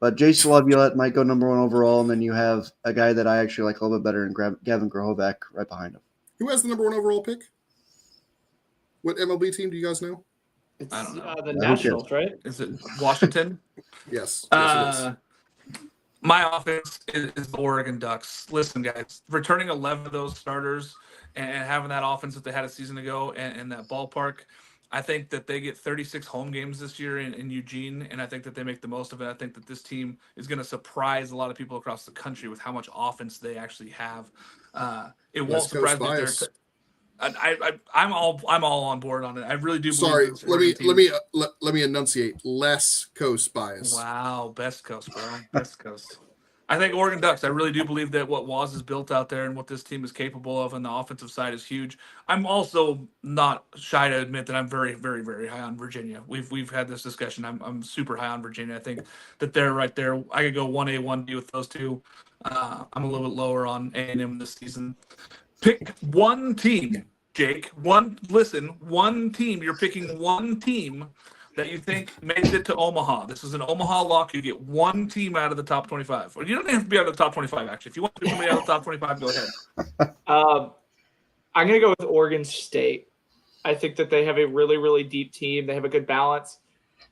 B: But Jason Laviolette might go number one overall, and then you have a guy that I actually like a little bit better, and Gavin Grohovac right behind him.
D: Who has the number one overall pick? What MLB team do you guys know?
C: It's
A: I don't know.
C: the
B: who
C: Nationals, right?
A: Is it Washington?
D: Yes, yes, it is.
A: My offense is the Oregon Ducks. Listen, guys, returning 11 of those starters and having that offense that they had a season ago and that ballpark, I think that they get 36 home games this year in Eugene, and I think that they make the most of it. I think that this team is going to surprise a lot of people across the country with how much offense they actually have. It won't
D: West Coast
A: surprise me if
D: bias.
A: they're. I'm all on board on it. I really do.
D: Sorry,
A: believe this
D: let me
A: Oregon team-
D: let me enunciate. Less Coast bias.
A: Wow, best coast, bro. Best coast. I think Oregon Ducks. I really do believe that what Waz has built out there and what this team is capable of on the offensive side is huge. I'm also not shy to admit that I'm very, very, very high on Virginia. We've had this discussion. I'm super high on Virginia. I think that they're right there. I could go 1A, 1B with those two. I'm a little bit lower on A&M this season. Pick one team, Jake. One team. You're picking one team that you think made it to Omaha. This is an Omaha lock. You get one team out of the top 25. Or you don't have to be out of the top 25, actually. If you want to pick somebody out of the top 25, go ahead.
C: I'm going to go with Oregon State. I think that they have a really, really deep team. They have a good balance.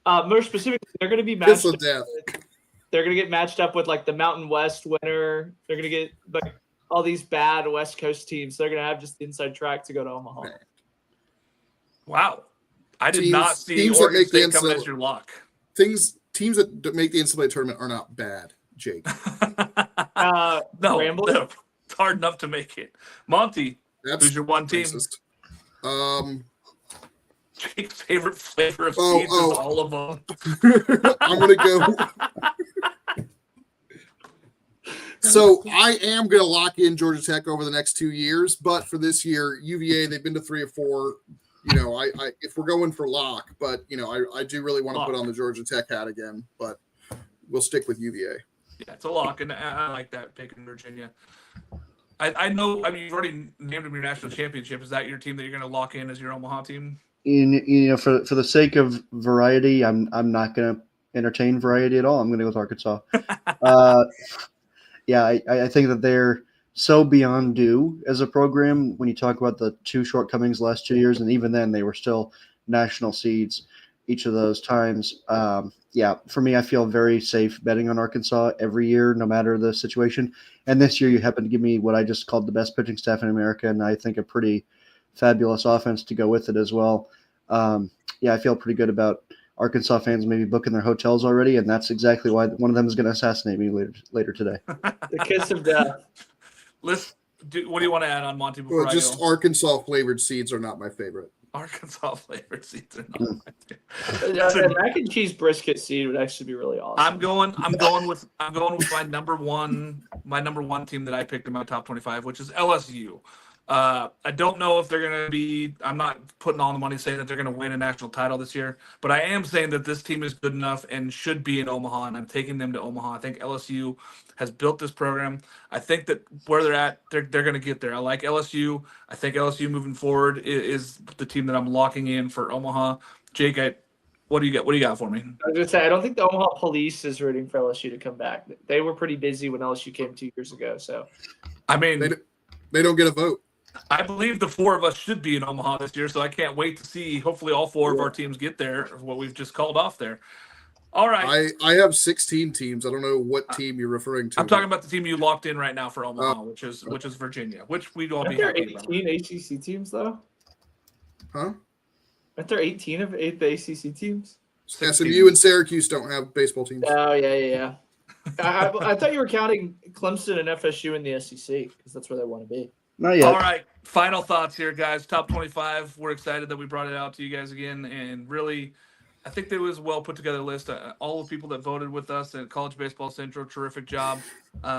C: More specifically, they're going to be
D: Kiss
C: matched.
D: of death.
C: They're going to get matched up with like the Mountain West winner. They're going to get like all these bad West Coast teams. They're going to have just the inside track to go to Omaha.
A: Wow. I did
D: Teams-
A: not see
D: teams that
A: Oregon
D: make the
A: State coming
D: NCAA
A: as your lock.
D: Teams that make the NCAA tournament are not bad, Jake.
A: No,
C: Ramblers?
A: no, it's hard enough to make it. Monty,
D: That's
A: who's your one team?
D: racist.
A: Jake's favorite flavor of
D: Oh,
A: seeds
D: oh.
A: is all of them.
D: I'm gonna go. So I am gonna lock in Georgia Tech over the next 2 years, but for this year, UVA, they've been to 3 or 4. You know, I if we're going for lock, but you know, I do really want to put on the Georgia Tech hat again, but we'll stick with UVA.
A: Yeah, it's a lock, and I like that pick in Virginia. I know. I mean, you've already named them your national championship. Is that your team that you're going to lock in as your Omaha team?
B: You know, for the sake of variety, I'm not going to entertain variety at all. I'm going to go with Arkansas. Yeah, I think that they're so beyond due as a program when you talk about the 2 shortcomings last 2 years, and even then they were still national seeds each of those times. Yeah, for me, I feel very safe betting on Arkansas every year, no matter the situation. And this year you happen to give me what I just called the best pitching staff in America, and I think a pretty fabulous offense to go with it as well. Yeah, I feel pretty good about Arkansas fans maybe booking their hotels already, and that's exactly why one of them is going to assassinate me later today.
C: The kiss of death.
A: What do you want to add on Monty before
D: Well,
A: I
D: just
A: go?
D: Arkansas flavored seeds are not my favorite.
A: Arkansas flavored seeds are not my favorite.
C: A mac and cheese brisket seed would actually be really awesome.
A: I'm going with my number one team that I picked in my top 25, which is LSU. I don't know if they're going to be. I'm not putting all the money saying that they're going to win a national title this year, but I am saying that this team is good enough and should be in Omaha, and I'm taking them to Omaha. I think LSU has built this program. I think that where they're at, they're going to get there. I like LSU. I think LSU moving forward is the team that I'm locking in for Omaha. Jake, what do you got? What do you got for me?
C: I was going to say, I don't think the Omaha police is rooting for LSU to come back. They were pretty busy when LSU came 2 years ago. So,
A: I mean,
D: They don't get a vote.
A: I believe the 4 of us should be in Omaha this year, so I can't wait to see. Hopefully, all 4 of our teams get there. What we've just called off there. All right.
D: I have 16 teams. I don't know what team you're referring to.
A: I'm talking about the team you locked in right now for Omaha, which is Virginia, which we'd all
C: aren't
A: be
C: there
A: happy about.
C: 18 ACC teams, though?
D: Huh?
C: Aren't there 18 of the ACC teams?
A: 16.
D: SMU and Syracuse don't have baseball teams.
C: Oh, yeah. I thought you were counting Clemson and FSU in the SEC because that's where they want to be.
B: Not yet.
A: All right. Final thoughts here, guys. Top 25. We're excited that we brought it out to you guys again. And really, I think there was a well put together list. All the people that voted with us at College Baseball Central, terrific job.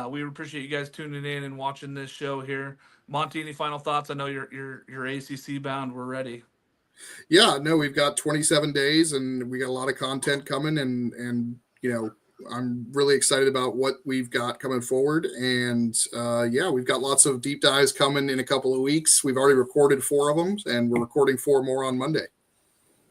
A: We appreciate you guys tuning in and watching this show here. Monty, any final thoughts? I know you're ACC bound. We're ready.
D: Yeah, no, we've got 27 days and we got a lot of content coming and you know, I'm really excited about what we've got coming forward. And yeah, we've got lots of deep dives coming in a couple of weeks. We've already recorded 4 of them and we're recording 4 more on Monday.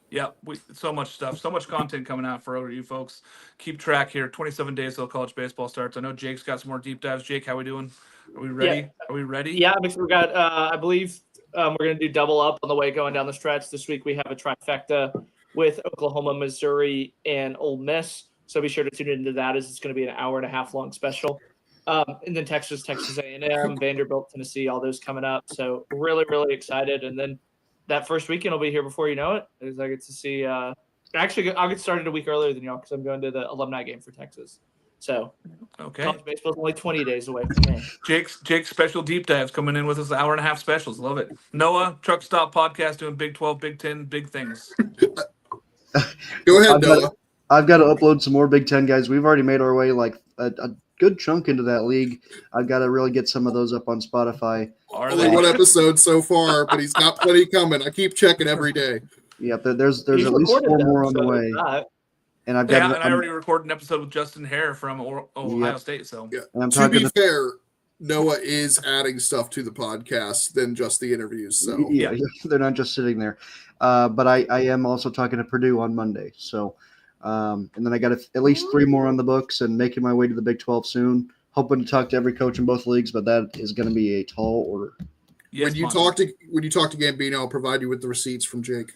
A: Yeah, so much stuff, so much content coming out for you folks. Keep track here. 27 days till college baseball starts. I know Jake's got some more deep dives. Jake, how we doing? Are we ready?
C: Yeah.
A: Are we ready?
C: Yeah, because we got, I believe, We're going to do double up on the way going down the stretch. This week we have a trifecta with Oklahoma, Missouri, and Ole Miss. So be sure to tune into that, as it's going to be an hour-and-a-half long special. And then Texas A&M, Vanderbilt, Tennessee, all those coming up. So really, really excited. And then that first weekend will be here before you know it, as I get to see. Actually, I'll get started a week earlier than y'all because I'm going to the alumni game for Texas. So college baseball is only 20 days away from me.
A: Jake's special deep dives coming in with us, hour-and-a-half specials. Love it. Noah, Truck Stop Podcast, doing Big 12, Big 10, big things.
D: Go ahead, Noah.
B: I've got to upload some more Big Ten, guys. We've already made our way like a good chunk into that league. I've got to really get some of those up on Spotify.
D: Only one episode so far, but he's got plenty coming. I keep checking every day.
B: Yep, there's at least 4 more on the way. And I've got.
A: I already recorded an episode with Justin Hare from Ohio State. So
D: yeah. To be fair, Noah is adding stuff to the podcast than just the interviews. So
B: yeah, they're not just sitting there. But I am also talking to Purdue on Monday. So, and then I got at least 3 more on the books and making my way to the Big 12 soon. Hoping to talk to every coach in both leagues, but that is going to be a tall order.
A: Yes,
D: when you talk to Gambino, I'll provide you with the receipts from Jake.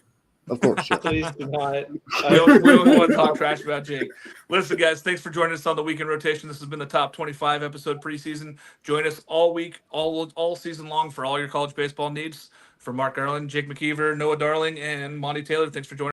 B: Of course. Yeah.
C: Please do not.
A: We don't want to talk trash about Jake. Listen, guys, thanks for joining us on the Weekend Rotation. This has been the Top 25 episode preseason. Join us all week, all season long for all your college baseball needs. For Mark Garland, Jake McKeever, Noah Darling, and Monty Taylor, thanks for joining us.